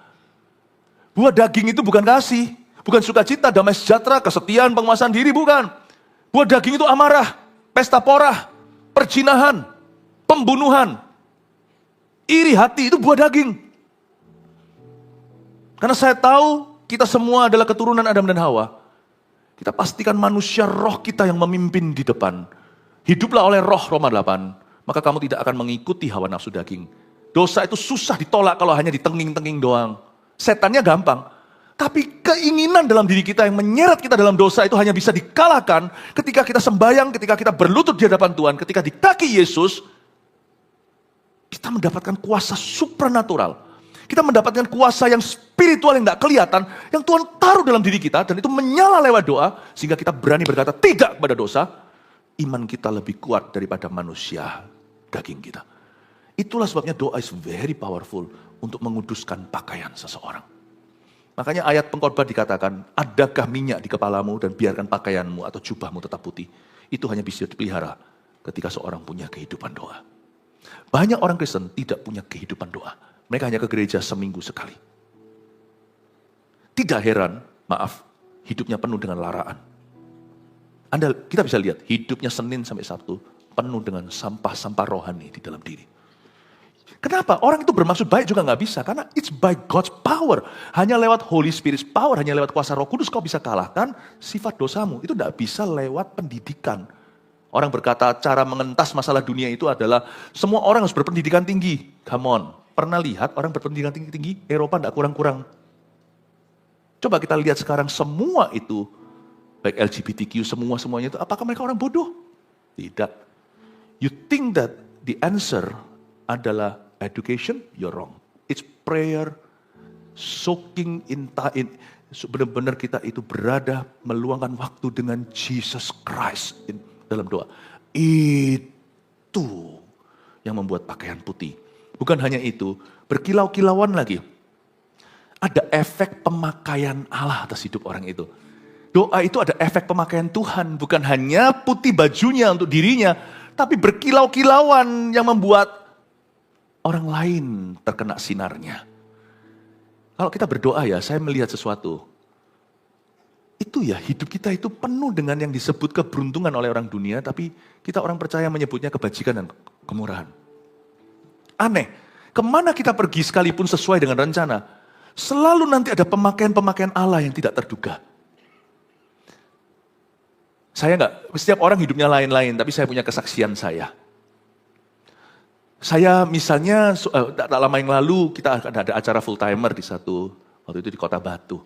Speaker 1: Buah daging itu bukan kasih, bukan sukacita, damai sejahtera, kesetiaan, penguasaan diri, bukan. Buah daging itu amarah, pesta porah, perzinahan, pembunuhan, iri hati, itu buah daging. Karena saya tahu kita semua adalah keturunan Adam dan Hawa. Kita pastikan manusia roh kita yang memimpin di depan. Hiduplah oleh roh, Roma 8. Maka kamu tidak akan mengikuti hawa nafsu daging. Dosa itu susah ditolak kalau hanya ditenging-tenging doang. Setannya gampang. Tapi keinginan dalam diri kita yang menyeret kita dalam dosa itu hanya bisa dikalahkan ketika kita sembahyang, ketika kita berlutut di hadapan Tuhan, ketika di kaki Yesus, kita mendapatkan kuasa supranatural. Kita mendapatkan kuasa yang spiritual yang tidak kelihatan, yang Tuhan taruh dalam diri kita, dan itu menyala lewat doa, sehingga kita berani berkata tidak kepada dosa. Iman kita lebih kuat daripada manusia daging kita. Itulah sebabnya doa is very powerful untuk menguduskan pakaian seseorang. Makanya ayat pengkhotbah dikatakan, adakah minyak di kepalamu dan biarkan pakaianmu atau jubahmu tetap putih. Itu hanya bisa dipelihara ketika seorang punya kehidupan doa. Banyak orang Kristen tidak punya kehidupan doa. Mereka hanya ke gereja seminggu sekali. Tidak heran, maaf, hidupnya penuh dengan laraan. Kita bisa lihat, hidupnya Senin sampai Sabtu penuh dengan sampah-sampah rohani di dalam diri. Kenapa? Orang itu bermaksud baik juga nggak bisa, karena it's by God's power. Hanya lewat Holy Spirit's power, hanya lewat kuasa Roh Kudus kau bisa kalahkan sifat dosamu. Itu nggak bisa lewat pendidikan. Orang berkata cara mengentas masalah dunia itu adalah semua orang harus berpendidikan tinggi. Come on, pernah lihat orang berpendidikan tinggi? Eropa nggak kurang-kurang. Coba kita lihat sekarang semua itu, baik LGBTQ, semuanya itu, apakah mereka orang bodoh? Tidak. You think that the answer adalah education, you're wrong. It's prayer, soaking in time. Benar-benar kita itu berada meluangkan waktu dengan Jesus Christ dalam doa. Itu yang membuat pakaian putih. Bukan hanya itu, berkilau-kilauan lagi. Ada efek pemakaian Allah atas hidup orang itu. Doa itu ada efek pemakaian Tuhan. Bukan hanya putih bajunya untuk dirinya, tapi berkilau-kilauan yang membuat orang lain terkena sinarnya. Kalau kita berdoa ya, saya melihat sesuatu. Itu ya, hidup kita itu penuh dengan yang disebut keberuntungan oleh orang dunia, tapi kita orang percaya menyebutnya kebajikan dan kemurahan. Aneh, kemana kita pergi sekalipun sesuai dengan rencana, selalu nanti ada pemakaian-pemakaian Allah yang tidak terduga. Setiap orang hidupnya lain-lain, tapi saya punya kesaksian saya. Saya misalnya, tak lama yang lalu kita ada acara full timer waktu itu di Kota Batu.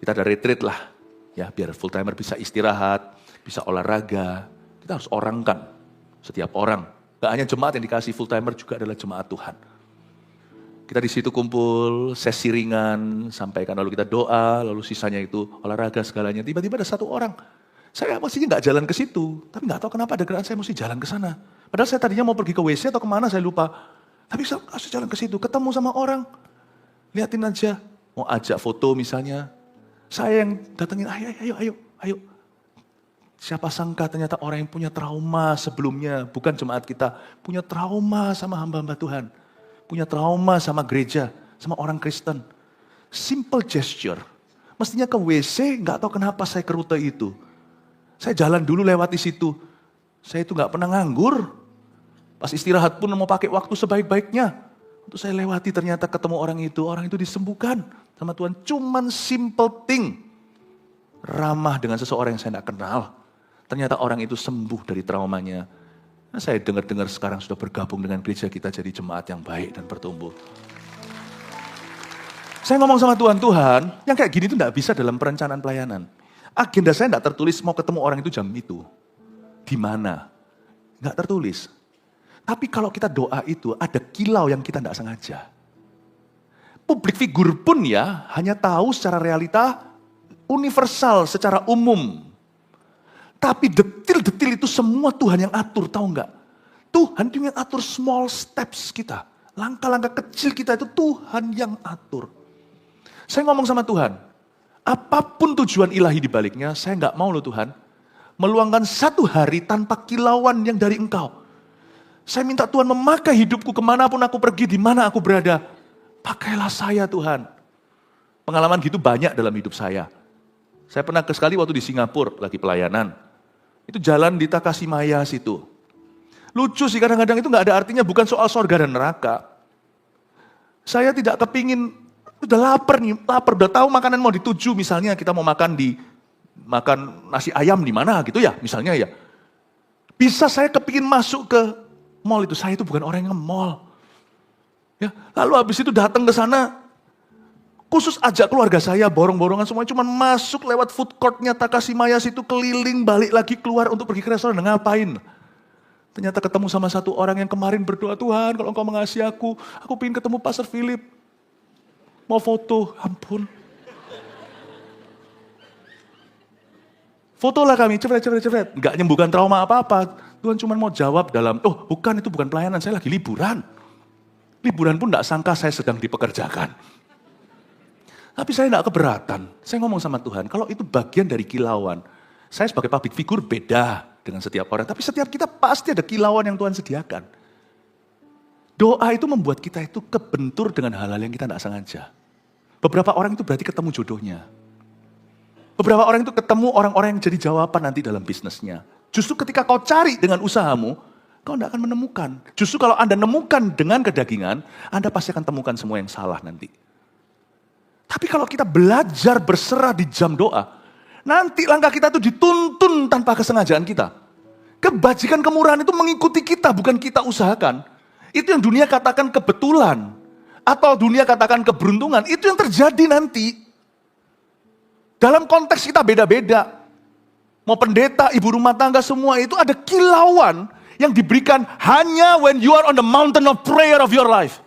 Speaker 1: Kita ada retreat lah, ya biar full timer bisa istirahat, bisa olahraga. Kita harus orangkan setiap orang. Gak hanya jemaat yang dikasih full timer, juga adalah jemaat Tuhan. Kita di situ kumpul, sesi ringan, sampaikan lalu kita doa, lalu sisanya itu olahraga segalanya. Tiba-tiba ada satu orang, saya mestinya nggak jalan ke situ, tapi nggak tahu kenapa ada gerakan saya mesti jalan ke sana. Padahal saya tadinya mau pergi ke WC atau kemana saya lupa. Tapi saya harus jalan ke situ, ketemu sama orang. Liatin aja, mau ajak foto misalnya. Saya yang datengin, ayo. Siapa sangka ternyata orang yang punya trauma sebelumnya, bukan jemaat kita. Punya trauma sama hamba-hamba Tuhan. Punya trauma sama gereja, sama orang Kristen. Simple gesture. Mestinya ke WC, nggak tahu kenapa saya ke rute itu. Saya jalan dulu lewati situ. Saya itu nggak pernah nganggur. Pas istirahat pun mau pakai waktu sebaik-baiknya. Untuk saya lewati ternyata ketemu orang itu disembuhkan sama Tuhan. Cuman simple thing. Ramah dengan seseorang yang saya tidak kenal. Ternyata orang itu sembuh dari traumanya. Nah, saya dengar-dengar sekarang sudah bergabung dengan gereja kita jadi jemaat yang baik dan bertumbuh. Saya ngomong sama Tuhan, yang kayak gini itu tidak bisa dalam perencanaan pelayanan. Agenda saya tidak tertulis mau ketemu orang itu jam itu. Di mana? Nggak tertulis. Tapi kalau kita doa itu ada kilau yang kita tidak sengaja. Publik figur pun ya hanya tahu secara realita universal, secara umum. Tapi detil-detil itu semua Tuhan yang atur, tahu nggak? Tuhan yang atur small steps kita. Langkah-langkah kecil kita itu Tuhan yang atur. Saya ngomong sama Tuhan, apapun tujuan ilahi di baliknya, saya nggak mau loh Tuhan, meluangkan satu hari tanpa kilauan yang dari Engkau. Saya minta Tuhan memakai hidupku kemanapun aku pergi, di mana aku berada. Pakailah saya Tuhan. Pengalaman gitu banyak dalam hidup saya. Saya pernah sekali waktu di Singapura, lagi pelayanan. Itu jalan di Takashimaya situ. Lucu sih kadang-kadang itu gak ada artinya, bukan soal surga dan neraka. Saya tidak kepingin, udah lapar nih, udah tahu makanan mau dituju. Misalnya kita mau makan nasi ayam di mana gitu ya, misalnya ya. Bisa saya kepingin masuk ke mall itu, saya itu bukan orang yang nge-mall. Ya, lalu habis itu datang ke sana, khusus ajak keluarga saya, borong-borongan semua, cuma masuk lewat food court-nya Takashimaya situ, keliling, balik lagi keluar untuk pergi ke restoran, ngapain? Ternyata ketemu sama satu orang yang kemarin berdoa, Tuhan kalau Engkau mengasihi aku pengen ketemu Pastor Philip. Mau foto, ampun. Fotolah kami, cepet. Enggak nyembuhkan trauma apa-apa. Tuhan cuma mau jawab dalam, bukan itu bukan pelayanan, saya lagi liburan. Liburan pun enggak sangka saya sedang dipekerjakan. Tapi saya enggak keberatan. Saya ngomong sama Tuhan, kalau itu bagian dari kilauan. Saya sebagai public figure beda dengan setiap orang. Tapi setiap kita pasti ada kilauan yang Tuhan sediakan. Doa itu membuat kita itu kebentur dengan hal-hal yang kita enggak sengaja. Beberapa orang itu berarti ketemu jodohnya. Beberapa orang itu ketemu orang-orang yang jadi jawaban nanti dalam bisnisnya. Justru ketika kau cari dengan usahamu, kau tidak akan menemukan. Justru kalau Anda nemukan dengan kedagingan, Anda pasti akan temukan semua yang salah nanti. Tapi kalau kita belajar berserah di jam doa, nanti langkah kita itu dituntun tanpa kesengajaan kita. Kebajikan kemurahan itu mengikuti kita, bukan kita usahakan. Itu yang dunia katakan kebetulan. Atau dunia katakan keberuntungan. Itu yang terjadi nanti. Dalam konteks kita beda-beda. Mau pendeta, ibu rumah tangga semua itu ada kilauan yang diberikan hanya when you are on the mountain of prayer of your life.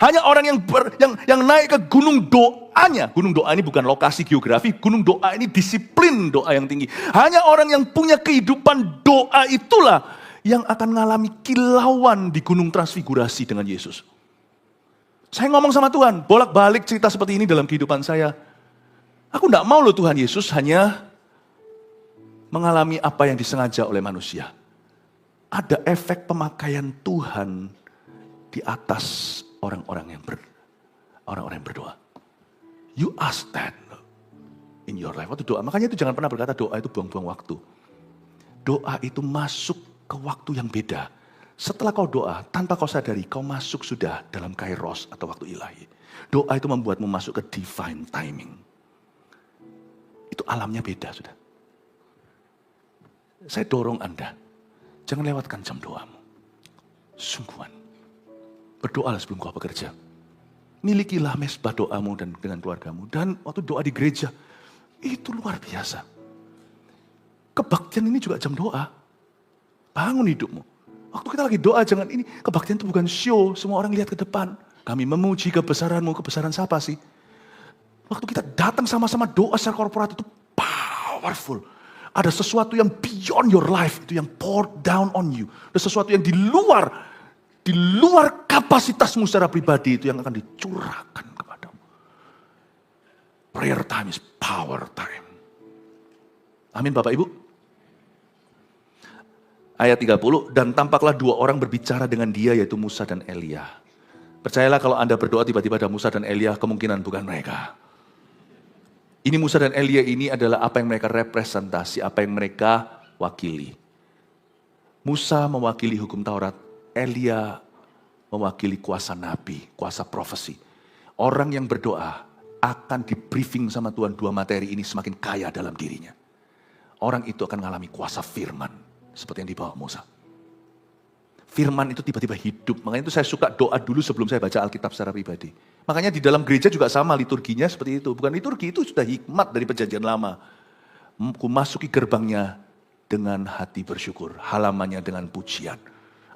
Speaker 1: Hanya orang yang naik ke gunung doanya. Gunung doa ini bukan lokasi geografi, gunung doa ini disiplin doa yang tinggi. Hanya orang yang punya kehidupan doa itulah yang akan mengalami kilauan di gunung transfigurasi dengan Yesus. Saya ngomong sama Tuhan, bolak-balik cerita seperti ini dalam kehidupan saya. Aku enggak mau loh Tuhan Yesus hanya mengalami apa yang disengaja oleh manusia. Ada efek pemakaian Tuhan di atas orang-orang yang berdoa. You ask that in your life. Waktu doa, makanya itu jangan pernah berkata doa itu buang-buang waktu. Doa itu masuk ke waktu yang beda. Setelah kau doa, tanpa kau sadari, kau masuk sudah dalam kairos atau waktu ilahi. Doa itu membuatmu masuk ke divine timing. Itu alamnya beda sudah. Saya dorong Anda, jangan lewatkan jam doamu. Sungguhan. Berdoalah sebelum kau bekerja. Milikilah mesbah doamu dan dengan keluargamu. Dan waktu doa di gereja, itu luar biasa. Kebaktian ini juga jam doa. Bangun hidupmu. Waktu kita lagi doa, jangan ini. Kebaktian itu bukan show, semua orang lihat ke depan. Kami memuji kebesaranmu, kebesaran siapa sih? Waktu kita datang sama-sama doa secara korporat itu powerful. Ada sesuatu yang beyond your life, itu yang poured down on you. Ada sesuatu yang di luar kapasitasmu secara pribadi, itu yang akan dicurahkan kepadamu. Prayer time is power time. Amin Bapak Ibu. Ayat 30, dan tampaklah dua orang berbicara dengan dia, yaitu Musa dan Elia. Percayalah kalau Anda berdoa tiba-tiba ada Musa dan Elia, kemungkinan bukan mereka. Ini Musa dan Elia ini adalah apa yang mereka representasi, apa yang mereka wakili. Musa mewakili hukum Taurat, Elia mewakili kuasa nabi, kuasa profesi. Orang yang berdoa akan di briefing sama Tuhan, dua materi ini semakin kaya dalam dirinya. Orang itu akan mengalami kuasa firman, seperti yang dibawa Musa. Firman itu tiba-tiba hidup, makanya itu saya suka doa dulu sebelum saya baca Alkitab secara pribadi. Makanya di dalam gereja juga sama liturginya seperti itu. Bukan liturgi, itu sudah hikmat dari perjanjian lama. Ku masuki gerbangnya dengan hati bersyukur, halamannya dengan pujian.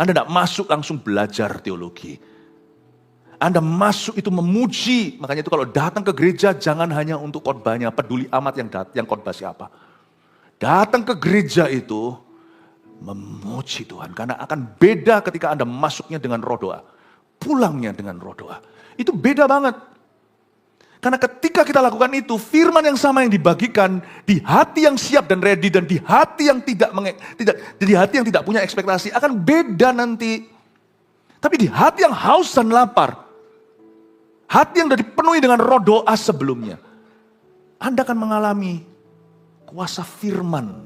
Speaker 1: Anda tidak masuk langsung belajar teologi. Anda masuk itu memuji. Makanya itu kalau datang ke gereja jangan hanya untuk khotbahnya, peduli amat yang khotbah siapa. Datang ke gereja itu memuji Tuhan. Karena akan beda ketika Anda masuknya dengan roh doa. Pulangnya dengan roh doa. Itu beda banget. Karena ketika kita lakukan itu, firman yang sama yang dibagikan di hati yang siap dan ready dan di hati yang tidak punya ekspektasi akan beda nanti. Tapi di hati yang haus dan lapar, hati yang sudah dipenuhi dengan roh doa sebelumnya, Anda akan mengalami kuasa firman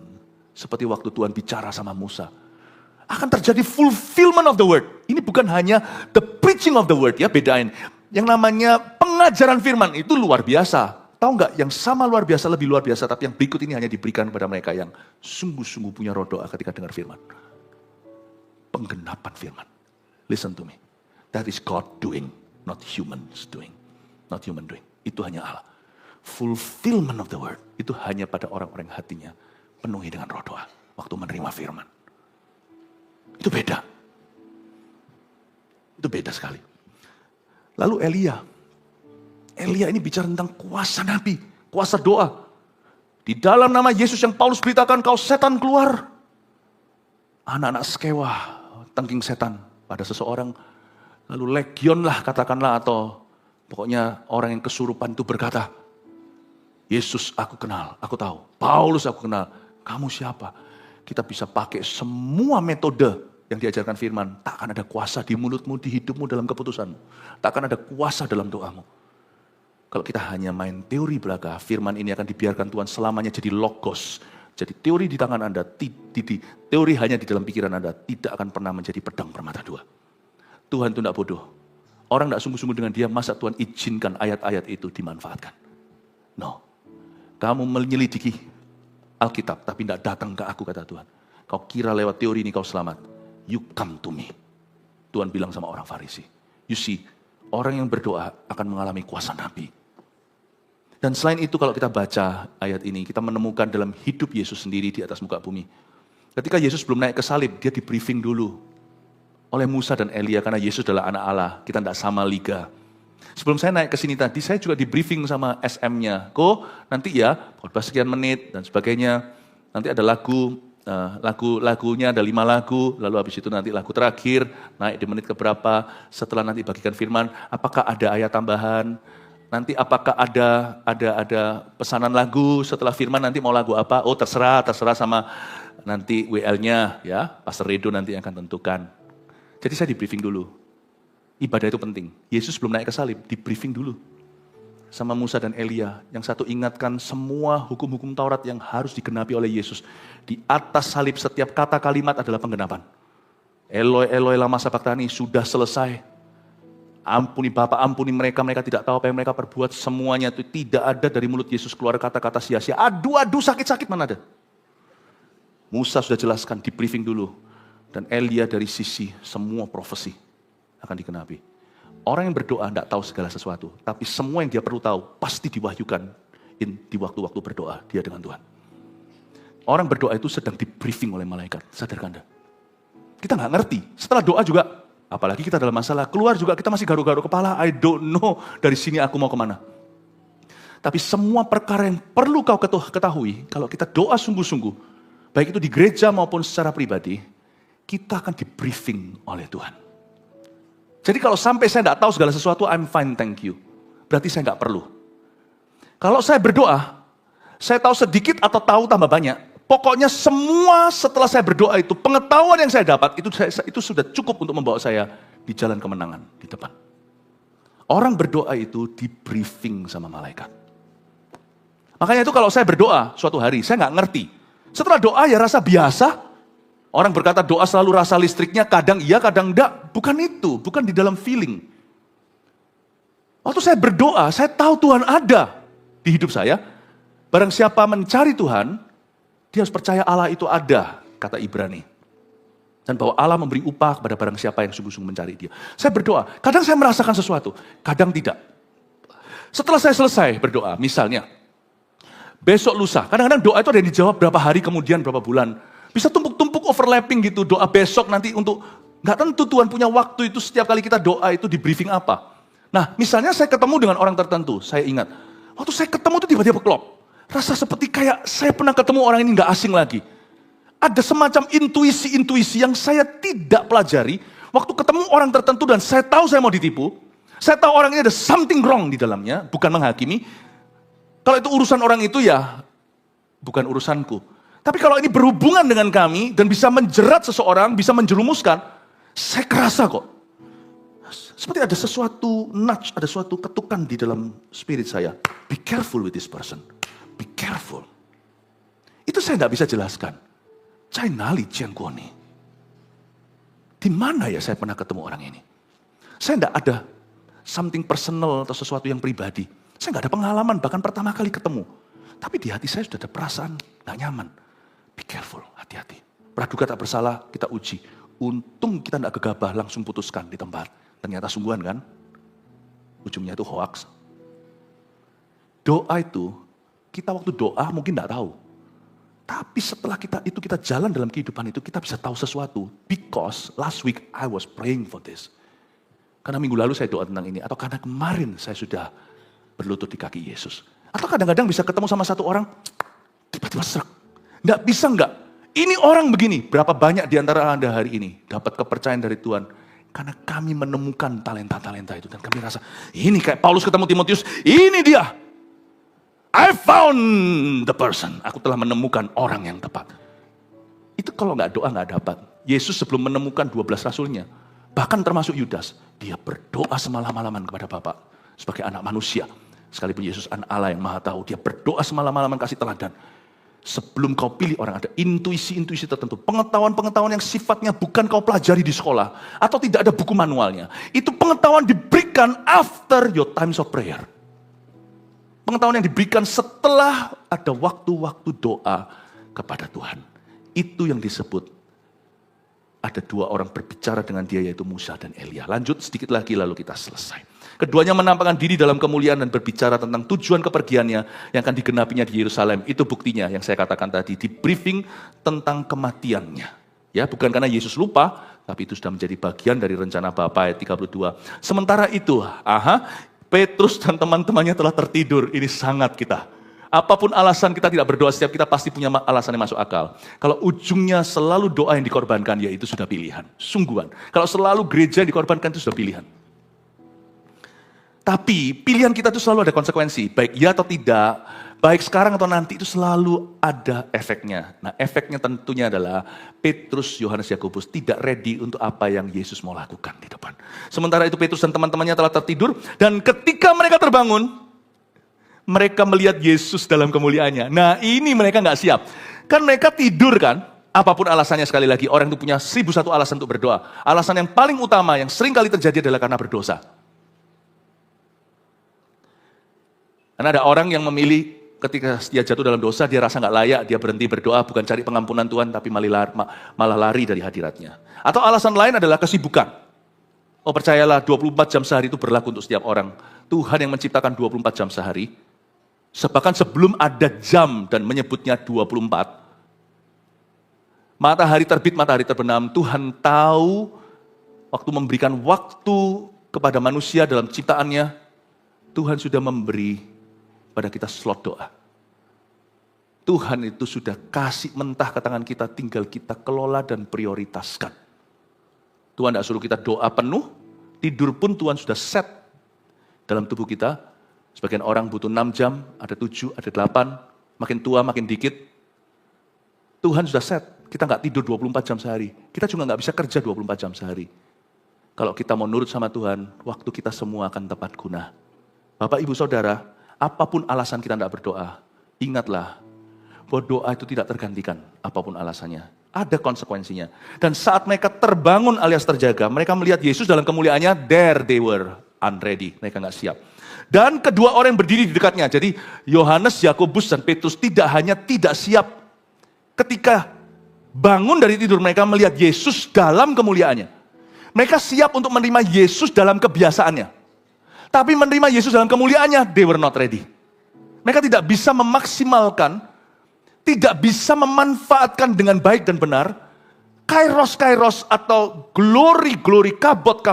Speaker 1: seperti waktu Tuhan bicara sama Musa. Akan terjadi fulfillment of the word. Ini bukan hanya the preaching of the word, ya bedain. Yang namanya pengajaran firman itu luar biasa. Tahu nggak, yang sama luar biasa, lebih luar biasa, tapi yang berikut ini hanya diberikan kepada mereka yang sungguh-sungguh punya roh doa ketika dengar firman. Penggenapan firman. Listen to me. That is God doing, not humans doing. Not human doing. Itu hanya Allah. Fulfillment of the word, itu hanya pada orang-orang yang hatinya penuhi dengan roh doa. Waktu menerima firman. Itu beda. Itu beda sekali. Lalu Elia ini bicara tentang kuasa nabi, kuasa doa. Di dalam nama Yesus yang Paulus beritakan, kau setan keluar. Anak-anak Skewa, tengking setan pada seseorang. Lalu legion lah katakanlah, atau pokoknya orang yang kesurupan itu berkata, Yesus aku kenal, aku tahu. Paulus aku kenal, kamu siapa? Kita bisa pakai semua metode yang diajarkan firman. Tak akan ada kuasa di mulutmu, di hidupmu, dalam keputusanmu. Tak akan ada kuasa dalam doamu. Kalau kita hanya main teori belaka, firman ini akan dibiarkan Tuhan selamanya jadi logos. Jadi teori di tangan Anda, teori hanya di dalam pikiran Anda, tidak akan pernah menjadi pedang bermata dua. Tuhan itu tidak bodoh. Orang tidak sungguh-sungguh dengan dia, masa Tuhan izinkan ayat-ayat itu dimanfaatkan? No. Kamu menyelidiki Alkitab, tapi tidak datang ke aku, kata Tuhan. Kau kira lewat teori ini kau selamat. You come to me. Tuhan bilang sama orang Farisi. You see, orang yang berdoa akan mengalami kuasa nabi. Dan selain itu kalau kita baca ayat ini, kita menemukan dalam hidup Yesus sendiri di atas muka bumi.
Speaker 2: Ketika Yesus belum naik ke salib, dia di briefing dulu oleh Musa dan Elia, karena Yesus adalah anak Allah, kita tidak sama liga. Sebelum saya naik ke sini tadi, saya juga di briefing sama SM-nya. Nanti ya, khotbah sekian menit dan sebagainya. Nanti ada lagunya ada 5 lagu, lalu habis itu nanti lagu terakhir, naik di menit keberapa, setelah nanti bagikan firman, apakah ada ayat tambahan, nanti apakah ada pesanan lagu, setelah firman nanti mau lagu apa, terserah sama nanti WL-nya, ya, Pastor Redo nanti yang akan tentukan. Jadi saya di briefing dulu. Ibadah itu penting. Yesus belum naik ke salib, di briefing dulu. Sama Musa dan Elia, yang satu ingatkan semua hukum-hukum Taurat yang harus digenapi oleh Yesus. Di atas salib setiap kata kalimat adalah penggenapan. Eloi, Eloi lama sabachthani, sudah selesai. Ampuni Bapa, ampuni mereka tidak tahu apa yang mereka perbuat. Semuanya itu tidak ada dari mulut Yesus keluar kata-kata sia-sia. Aduh, sakit-sakit mana ada. Musa sudah jelaskan, di briefing dulu. Dan Elia dari sisi semua profesi akan digenapi. Orang yang berdoa tidak tahu segala sesuatu. Tapi semua yang dia perlu tahu, pasti diwahyukan di waktu-waktu berdoa dia dengan Tuhan. Orang berdoa itu sedang di briefing oleh malaikat. Sadarkan Anda? Kita nggak ngerti. Setelah doa juga, apalagi kita dalam masalah, keluar juga kita masih garuk-garuk kepala. I don't know dari sini aku mau kemana. Tapi semua perkara yang perlu kau ketahui, kalau kita doa sungguh-sungguh, baik itu di gereja maupun secara pribadi, kita akan di briefing oleh Tuhan. Jadi kalau sampai saya tidak tahu segala sesuatu, I'm fine, thank you. Berarti saya nggak perlu. Kalau saya berdoa, saya tahu sedikit atau tahu tambah banyak. Pokoknya semua setelah saya berdoa itu, pengetahuan yang saya dapat, itu sudah cukup untuk membawa saya di jalan kemenangan di depan. Orang berdoa itu di briefing sama malaikat. Makanya itu kalau saya berdoa suatu hari, saya nggak ngerti. Setelah doa ya rasa biasa. Orang berkata doa selalu rasa listriknya, kadang iya, kadang enggak. Bukan itu, bukan di dalam feeling. Waktu saya berdoa, saya tahu Tuhan ada di hidup saya. Barang siapa mencari Tuhan, dia harus percaya Allah itu ada, kata Ibrani. Dan bahwa Allah memberi upah kepada barang siapa yang sungguh-sungguh mencari dia. Saya berdoa, kadang saya merasakan sesuatu, kadang tidak. Setelah saya selesai berdoa, misalnya, besok lusa, kadang-kadang doa itu ada yang dijawab berapa hari kemudian, berapa bulan. Bisa tumpuk-tumpuk overlapping gitu, doa besok nanti untuk, nggak tentu Tuhan punya waktu itu setiap kali kita doa itu di briefing apa. Nah misalnya saya ketemu dengan orang tertentu, saya ingat, waktu saya ketemu itu tiba-tiba klop. Rasa seperti kayak saya pernah ketemu orang ini nggak asing lagi. Ada semacam intuisi-intuisi yang saya tidak pelajari, waktu ketemu orang tertentu dan saya tahu saya mau ditipu, saya tahu orang ini ada something wrong di dalamnya, bukan menghakimi. Kalau itu urusan orang itu ya bukan urusanku. Tapi kalau ini berhubungan dengan kami dan bisa menjerat seseorang, bisa menjerumuskan, saya kerasa kok. Seperti ada sesuatu nudge, ada suatu ketukan di dalam spirit saya. Be careful with this person. Be careful. Itu saya tidak bisa jelaskan. Cainali Ciankuoni. Di mana ya saya pernah ketemu orang ini? Saya tidak ada something personal atau sesuatu yang pribadi. Saya nggak ada pengalaman, bahkan pertama kali ketemu. Tapi di hati saya sudah ada perasaan nggak nyaman. Be careful, hati-hati. Praduga tak bersalah, kita uji. Untung kita nggak gegabah, langsung putuskan di tempat. Ternyata sungguhan kan? Ujungnya itu hoax. Doa itu, kita waktu doa mungkin nggak tahu. Tapi setelah kita jalan dalam kehidupan itu, kita bisa tahu sesuatu. Because last week I was praying for this. Karena minggu lalu saya doa tentang ini. Atau karena kemarin saya sudah berlutut di kaki Yesus. Atau kadang-kadang bisa ketemu sama satu orang, tiba-tiba serak. Nggak bisa nggak? Ini orang begini. Berapa banyak di antara Anda hari ini dapat kepercayaan dari Tuhan. Karena kami menemukan talenta-talenta itu. Dan kami rasa, ini kayak Paulus ketemu Timotius, ini dia. I found the person. Aku telah menemukan orang yang tepat. Itu kalau nggak doa nggak dapat. Yesus sebelum menemukan 12 rasulnya, bahkan termasuk Yudas, dia berdoa semalam-malaman kepada Bapa sebagai anak manusia. Sekalipun Yesus anak Allah yang maha tahu, dia berdoa semalam-malaman kasih teladan. Sebelum kau pilih orang, ada intuisi-intuisi tertentu. Pengetahuan-pengetahuan yang sifatnya bukan kau pelajari di sekolah. Atau tidak ada buku manualnya. Itu pengetahuan diberikan after your times of prayer. Pengetahuan yang diberikan setelah ada waktu-waktu doa kepada Tuhan. Itu yang disebut ada 2 orang berbicara dengan dia, yaitu Musa dan Elia. Lanjut sedikit lagi lalu kita selesai. Keduanya menampakkan diri dalam kemuliaan dan berbicara tentang tujuan kepergiannya yang akan digenapinya di Yerusalem. Itu buktinya yang saya katakan tadi, di briefing tentang kematiannya. Ya, bukan karena Yesus lupa, tapi itu sudah menjadi bagian dari rencana Bapa ayat 32. Sementara itu, Petrus dan teman-temannya telah tertidur. Ini sangat kita. Apapun alasan kita tidak berdoa, setiap kita pasti punya alasan yang masuk akal. Kalau ujungnya selalu doa yang dikorbankan, ya itu sudah pilihan. Sungguhan. Kalau selalu gereja yang dikorbankan, itu sudah pilihan. Tapi pilihan kita itu selalu ada konsekuensi. Baik ya atau tidak, baik sekarang atau nanti, itu selalu ada efeknya. Nah, efeknya tentunya adalah Petrus, Yohanes, Yakobus tidak ready untuk apa yang Yesus mau lakukan di depan. Sementara itu Petrus dan teman-temannya telah tertidur, dan ketika mereka terbangun, mereka melihat Yesus dalam kemuliaannya. Nah, ini mereka nggak siap. Kan mereka tidur kan, apapun alasannya, sekali lagi, orang itu punya 1001 alasan untuk berdoa. Alasan yang paling utama, yang sering kali terjadi adalah karena berdosa. Karena ada orang yang memilih ketika dia jatuh dalam dosa, dia rasa nggak layak, dia berhenti berdoa, bukan cari pengampunan Tuhan, tapi malah lari dari hadiratnya. Atau alasan lain adalah kesibukan. Oh, percayalah, 24 jam sehari itu berlaku untuk setiap orang. Tuhan yang menciptakan 24 jam sehari, bahkan sebelum ada jam dan menyebutnya 24, matahari terbit, matahari terbenam, Tuhan tahu waktu memberikan waktu kepada manusia dalam ciptaannya, Tuhan sudah memberi pada kita slot doa. Tuhan itu sudah kasih mentah ke tangan kita, tinggal kita kelola dan prioritaskan. Tuhan tidak suruh kita doa penuh, tidur pun Tuhan sudah set dalam tubuh kita. Sebagian orang butuh 6 jam, ada 7, ada 8, makin tua makin dikit. Tuhan sudah set, kita nggak tidur 24 jam sehari. Kita juga nggak bisa kerja 24 jam sehari. Kalau kita mau nurut sama Tuhan, waktu kita semua akan tepat guna. Bapak, Ibu, Saudara, apapun alasan kita tidak berdoa, ingatlah bahwa doa itu tidak tergantikan apapun alasannya. Ada konsekuensinya. Dan saat mereka terbangun alias terjaga, mereka melihat Yesus dalam kemuliaannya, there they were unready, mereka nggak siap. Dan kedua orang yang berdiri di dekatnya, jadi Yohanes, Yakobus, dan Petrus tidak hanya tidak siap ketika bangun dari tidur mereka melihat Yesus dalam kemuliaannya. Mereka siap untuk menerima Yesus dalam kebiasaannya. Tapi menerima Yesus dalam kemuliaannya, they were not ready. Mereka tidak bisa memaksimalkan, tidak bisa memanfaatkan dengan baik dan benar, kairos atau glory, kabot,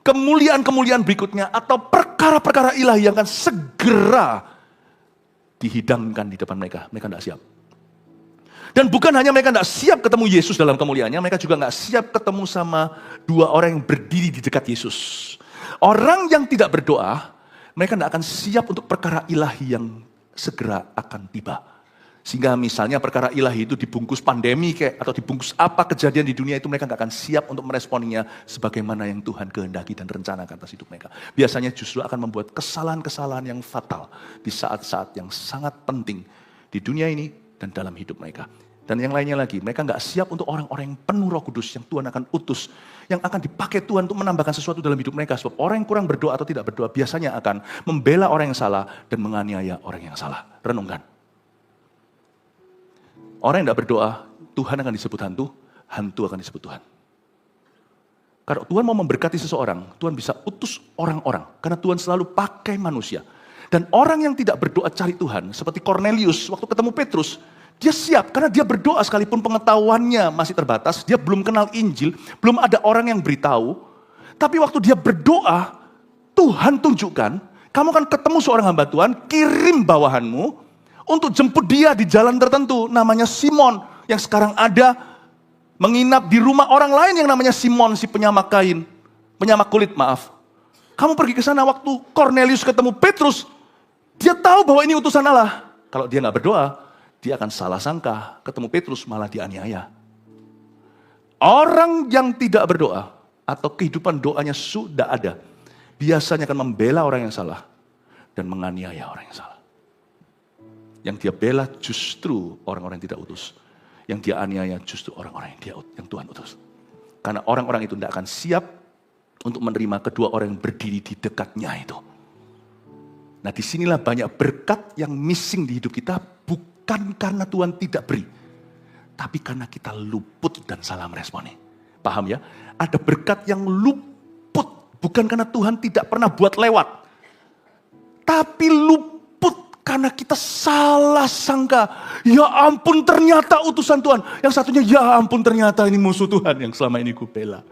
Speaker 2: kemuliaan berikutnya, atau perkara-perkara ilahi yang akan segera dihidangkan di depan mereka. Mereka tidak siap. Dan bukan hanya mereka tidak siap ketemu Yesus dalam kemuliaannya, mereka juga tidak siap ketemu sama 2 orang yang berdiri di dekat Yesus. Orang yang tidak berdoa, mereka tidak akan siap untuk perkara ilahi yang segera akan tiba. Sehingga misalnya perkara ilahi itu dibungkus pandemi atau dibungkus apa kejadian di dunia itu, mereka nggak akan siap untuk meresponinya sebagaimana yang Tuhan kehendaki dan rencanakan atas hidup mereka. Biasanya justru akan membuat kesalahan-kesalahan yang fatal di saat-saat yang sangat penting di dunia ini dan dalam hidup mereka. Dan yang lainnya lagi, mereka nggak siap untuk orang-orang yang penuh Roh Kudus yang Tuhan akan utus, yang akan dipakai Tuhan untuk menambahkan sesuatu dalam hidup mereka. Sebab orang yang kurang berdoa atau tidak berdoa biasanya akan membela orang yang salah dan menganiaya orang yang salah. Renungkan. Orang yang tidak berdoa, Tuhan akan disebut hantu, hantu akan disebut Tuhan. Kalau Tuhan mau memberkati seseorang, Tuhan bisa utus orang-orang. Karena Tuhan selalu pakai manusia. Dan orang yang tidak berdoa cari Tuhan, seperti Cornelius waktu ketemu Petrus, dia siap karena dia berdoa sekalipun pengetahuannya masih terbatas, dia belum kenal Injil, belum ada orang yang beritahu. Tapi waktu dia berdoa, Tuhan tunjukkan, kamu akan ketemu seorang hamba Tuhan, kirim bawahanmu, untuk jemput dia di jalan tertentu, namanya Simon, yang sekarang ada menginap di rumah orang lain yang namanya Simon, si penyamak kain, penyamak kulit, maaf. Kamu pergi ke sana waktu Cornelius ketemu Petrus, dia tahu bahwa ini utusan Allah. Kalau dia nggak berdoa, dia akan salah sangka, ketemu Petrus malah dianiaya. Orang yang tidak berdoa, atau kehidupan doanya sudah ada, biasanya akan membela orang yang salah, dan menganiaya orang yang salah. Yang dia bela justru orang-orang yang tidak utus. Yang dia aniaya justru orang-orang yang Tuhan utus. Karena orang-orang itu tidak akan siap untuk menerima kedua orang yang berdiri di dekatnya itu. Nah, disinilah banyak berkat yang missing di hidup kita, bukan karena Tuhan tidak beri, tapi karena kita luput dan salah meresponi. Paham ya? Ada berkat yang luput. Bukan karena Tuhan tidak pernah buat lewat. Tapi luput karena kita salah sangka. Ya ampun ternyata utusan Tuhan. Yang satunya ya ampun ternyata ini musuh Tuhan yang selama ini ku bela.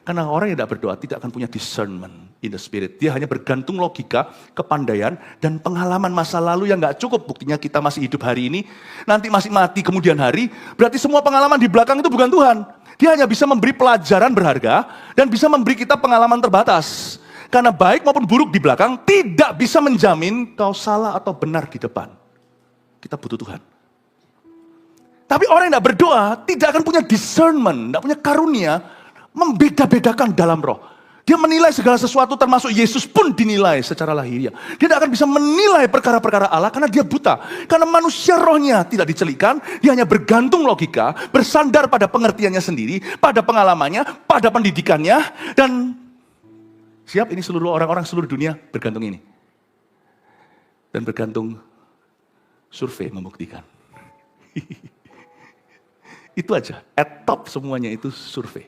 Speaker 2: Karena orang yang tidak berdoa tidak akan punya discernment in the spirit. Dia hanya bergantung logika, kepandaian, dan pengalaman masa lalu yang gak cukup. Buktinya kita masih hidup hari ini, nanti masih mati kemudian hari. Berarti semua pengalaman di belakang itu bukan Tuhan. Dia hanya bisa memberi pelajaran berharga dan bisa memberi kita pengalaman terbatas. Karena baik maupun buruk di belakang tidak bisa menjamin kau salah atau benar di depan. Kita butuh Tuhan. Tapi orang yang tidak berdoa tidak akan punya discernment, tidak punya karunia, membeda-bedakan dalam roh. Dia menilai segala sesuatu termasuk Yesus pun dinilai secara lahiriah. Dia tidak akan bisa menilai perkara-perkara Allah karena dia buta. Karena manusia rohnya tidak dicelikan, dia hanya bergantung logika, bersandar pada pengertiannya sendiri, pada pengalamannya, pada pendidikannya, dan siap ini seluruh orang-orang seluruh dunia bergantung ini. Dan bergantung survei membuktikan. Itu aja, at top semuanya itu survei.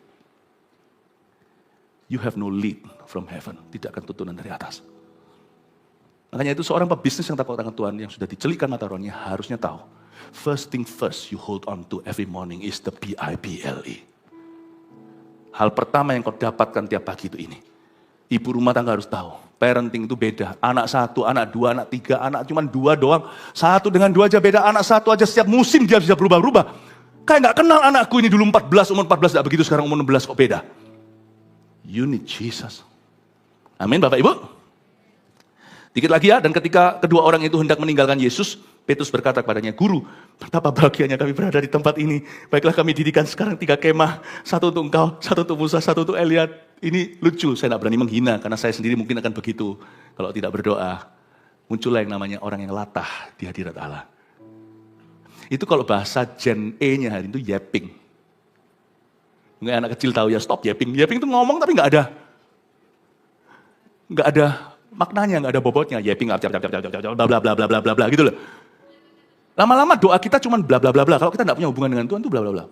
Speaker 2: You have no lead from heaven. Tidak akan tuntunan dari atas. Makanya itu seorang pebisnis yang takut akan Tuhan, yang sudah dicelikan mata rohnya, harusnya tahu. First thing first you hold on to every morning is the Bible. Hal pertama yang kau dapatkan tiap pagi itu ini. Ibu rumah tangga harus tahu. Parenting itu beda. Anak 1, anak 2, anak 3, anak cuma 2 doang. 1 dengan 2 aja beda. Anak 1 aja setiap musim dia bisa berubah-ubah. Kayak gak kenal anakku ini dulu 14, umur 14 gak begitu, sekarang umur 16 kok beda. You need Jesus. Amin Bapak Ibu. Dikit lagi ya, dan ketika kedua orang itu hendak meninggalkan Yesus, Petrus berkata kepadanya, Guru, betapa bahagianya kami berada di tempat ini. Baiklah kami dirikan sekarang 3 kemah, 1 untuk engkau, 1 untuk Musa, 1 untuk Elia. Ini lucu, saya tidak berani menghina, karena saya sendiri mungkin akan begitu. Kalau tidak berdoa, muncullah yang namanya orang yang latah di hadirat Allah. Itu kalau bahasa Gen E-nya hari itu yapping. Nggak anak kecil tahu ya, stop yapping. Yapping itu ngomong tapi nggak ada maknanya, nggak ada bobotnya. Yapping, bla bla bla bla bla bla bla gitu loh. Lama-lama doa kita cuma bla bla bla bla. Kalau kita nggak punya hubungan dengan Tuhan itu bla bla bla.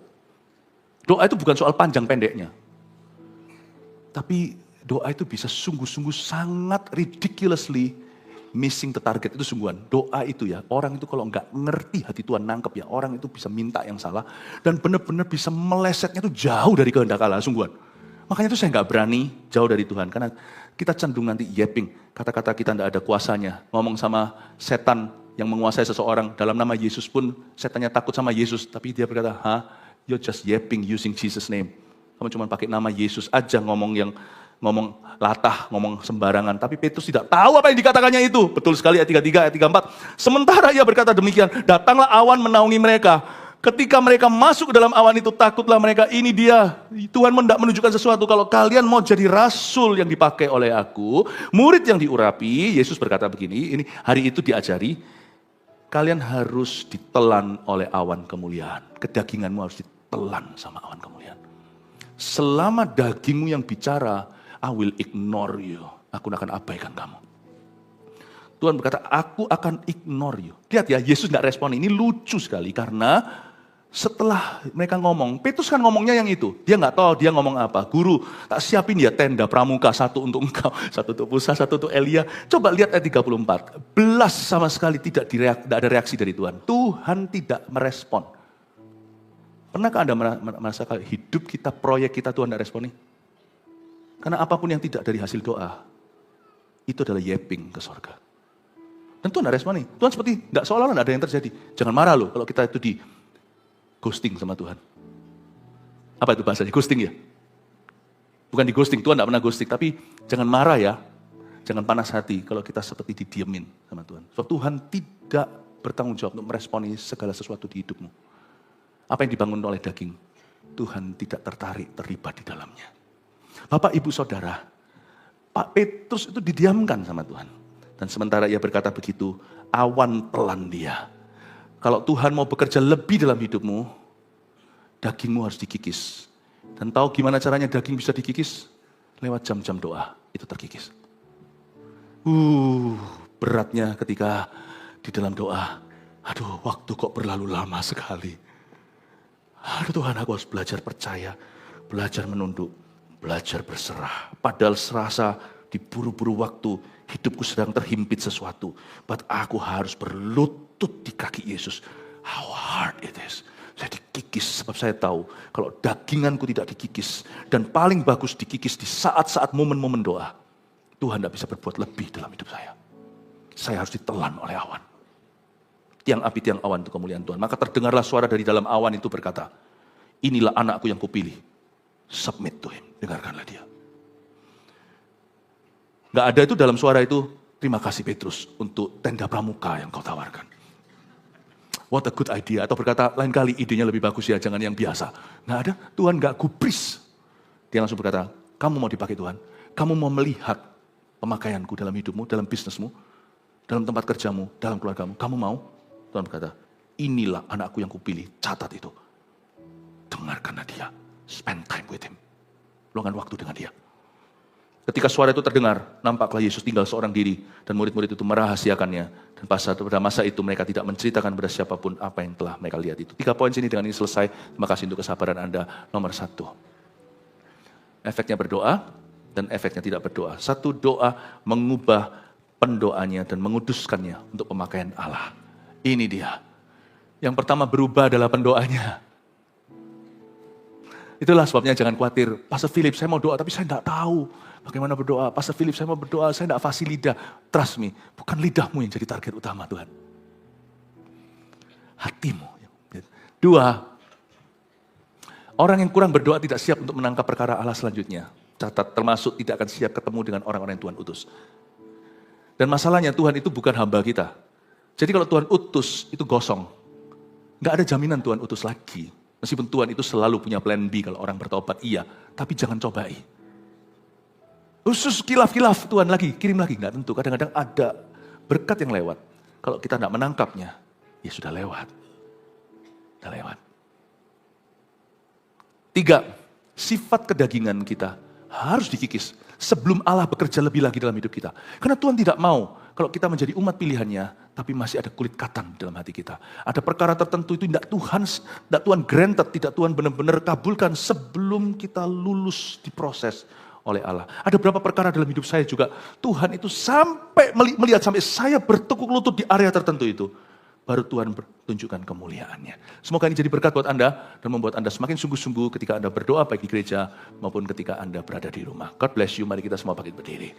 Speaker 2: Doa itu bukan soal panjang pendeknya. Tapi doa itu bisa sungguh-sungguh sangat ridiculously missing the target, itu sungguhan. Doa itu ya, orang itu kalau nggak ngerti hati Tuhan, nangkep ya, orang itu bisa minta yang salah, dan benar-benar bisa melesetnya itu jauh dari kehendak Allah, sungguhan. Makanya itu saya nggak berani jauh dari Tuhan, karena kita cenderung nanti yapping, kata-kata kita nggak ada kuasanya, ngomong sama setan yang menguasai seseorang, dalam nama Yesus pun setannya takut sama Yesus, tapi dia berkata, you're just yapping using Jesus name. Kamu cuma pakai nama Yesus aja ngomong latah, ngomong sembarangan. Tapi Petrus tidak tahu apa yang dikatakannya itu. Betul sekali ayat 33, ayat 34. Sementara ia berkata demikian, datanglah awan menaungi mereka. Ketika mereka masuk ke dalam awan itu, takutlah mereka, ini dia. Tuhan hendak menunjukkan sesuatu, kalau kalian mau jadi rasul yang dipakai oleh aku, murid yang diurapi, Yesus berkata begini, ini hari itu diajari, kalian harus ditelan oleh awan kemuliaan. Kedaginganmu harus ditelan sama awan kemuliaan. Selama dagingmu yang bicara, I will ignore you. Aku akan abaikan kamu. Tuhan berkata, aku akan ignore you. Lihat ya, Yesus tidak respon. Ini lucu sekali karena setelah mereka ngomong, Petrus kan ngomongnya yang itu. Dia nggak tahu dia ngomong apa. Guru, tak siapin ya tenda pramuka, 1 untuk engkau, 1 untuk Musa, 1 untuk Elia. Coba lihat ayat 34. Belas sama sekali tidak ada reaksi dari Tuhan. Tuhan tidak merespon. Pernahkah Anda merasakan hidup kita, proyek kita Tuhan tidak responi? Karena apapun yang tidak dari hasil doa, itu adalah yapping ke sorga. Dan Tuhan tidak responi. Tuhan seperti tidak seolah-olah tidak ada yang terjadi. Jangan marah loh kalau kita itu di ghosting sama Tuhan. Apa itu bahasanya? Ghosting ya? Bukan di ghosting, Tuhan tidak pernah ghosting. Tapi jangan marah ya. Jangan panas hati kalau kita seperti didiemin sama Tuhan. Sebab Tuhan tidak bertanggung jawab untuk meresponi segala sesuatu di hidupmu. Apa yang dibangun oleh daging, Tuhan tidak terlibat di dalamnya. Bapak, Ibu, Saudara, Pak Petrus itu didiamkan sama Tuhan. Dan sementara ia berkata begitu, awan telan dia. Kalau Tuhan mau bekerja lebih dalam hidupmu, dagingmu harus dikikis. Dan tahu gimana caranya daging bisa dikikis? Lewat jam-jam doa, itu terkikis. Beratnya ketika di dalam doa, aduh waktu kok berlalu lama sekali. Aduh Tuhan, aku harus belajar percaya belajar menunduk, belajar berserah. Padahal serasa di buru-buru waktu, hidupku sedang terhimpit sesuatu. But aku harus berlutut di kaki Yesus. How hard it is. Saya dikikis sebab saya tahu kalau daginganku tidak dikikis. Dan paling bagus dikikis di saat-saat momen-momen doa. Tuhan tidak bisa berbuat lebih dalam hidup saya. Saya harus ditelan oleh awan. Tiang api, tiang awan itu kemuliaan Tuhan. Maka terdengarlah suara dari dalam awan itu berkata, inilah anakku yang kupilih. Submit to him. Dengarkanlah dia. Gak ada itu dalam suara itu, terima kasih Petrus untuk tenda pramuka yang kau tawarkan. What a good idea. Atau berkata, lain kali idenya lebih bagus ya, jangan yang biasa. Gak ada, Tuhan gak gubris. Dia langsung berkata, kamu mau dipakai Tuhan. Kamu mau melihat pemakaianku dalam hidupmu, dalam bisnismu, dalam tempat kerjamu, dalam keluargamu. Kamu mau? Tuhan berkata, inilah anakku yang kupilih, catat itu. Dengarkanlah dia, spend time with him. Luangkan waktu dengan dia. Ketika suara itu terdengar, nampaklah Yesus tinggal seorang diri, dan murid-murid itu merahasiakannya. Dan pada masa itu mereka tidak menceritakan kepada siapapun apa yang telah mereka lihat itu. 3 poin sini dengan ini selesai. Terima kasih untuk kesabaran Anda. Nomor 1. Efeknya berdoa, dan efeknya tidak berdoa. 1, doa mengubah pendoanya dan menguduskannya untuk pemakaian Allah. Ini dia. Yang pertama berubah adalah pendoanya. Itulah sebabnya jangan khawatir. Pastor Philip, saya mau doa tapi saya tidak tahu bagaimana berdoa. Pastor Philip, saya mau berdoa, saya tidak fasih lidah. Trust me, bukan lidahmu yang jadi target utama Tuhan. Hatimu. 2, orang yang kurang berdoa tidak siap untuk menangkap perkara Allah selanjutnya. Catat, termasuk tidak akan siap ketemu dengan orang-orang yang Tuhan utus. Dan masalahnya Tuhan itu bukan hamba kita. Jadi kalau Tuhan utus, itu gosong. Nggak ada jaminan Tuhan utus lagi. Meskipun Tuhan itu selalu punya plan B kalau orang bertobat, iya. Tapi jangan cobai. Usus kilaf-kilaf Tuhan lagi, kirim lagi. Nggak tentu, kadang-kadang ada berkat yang lewat. Kalau kita nggak menangkapnya, ya sudah lewat. Sudah lewat. 3, sifat kedagingan kita harus dikikis sebelum Allah bekerja lebih lagi dalam hidup kita. Karena Tuhan tidak mau kalau kita menjadi umat pilihannya, tapi masih ada kulit katan dalam hati kita. Ada perkara tertentu itu tidak Tuhan granted, tidak Tuhan benar-benar kabulkan sebelum kita lulus diproses oleh Allah. Ada beberapa perkara dalam hidup saya juga, Tuhan itu sampai melihat sampai saya bertekuk lutut di area tertentu itu. Baru Tuhan tunjukkan kemuliaannya. Semoga ini jadi berkat buat Anda dan membuat Anda semakin sungguh-sungguh ketika Anda berdoa baik di gereja maupun ketika Anda berada di rumah. God bless you, mari kita semua bangkit berdiri.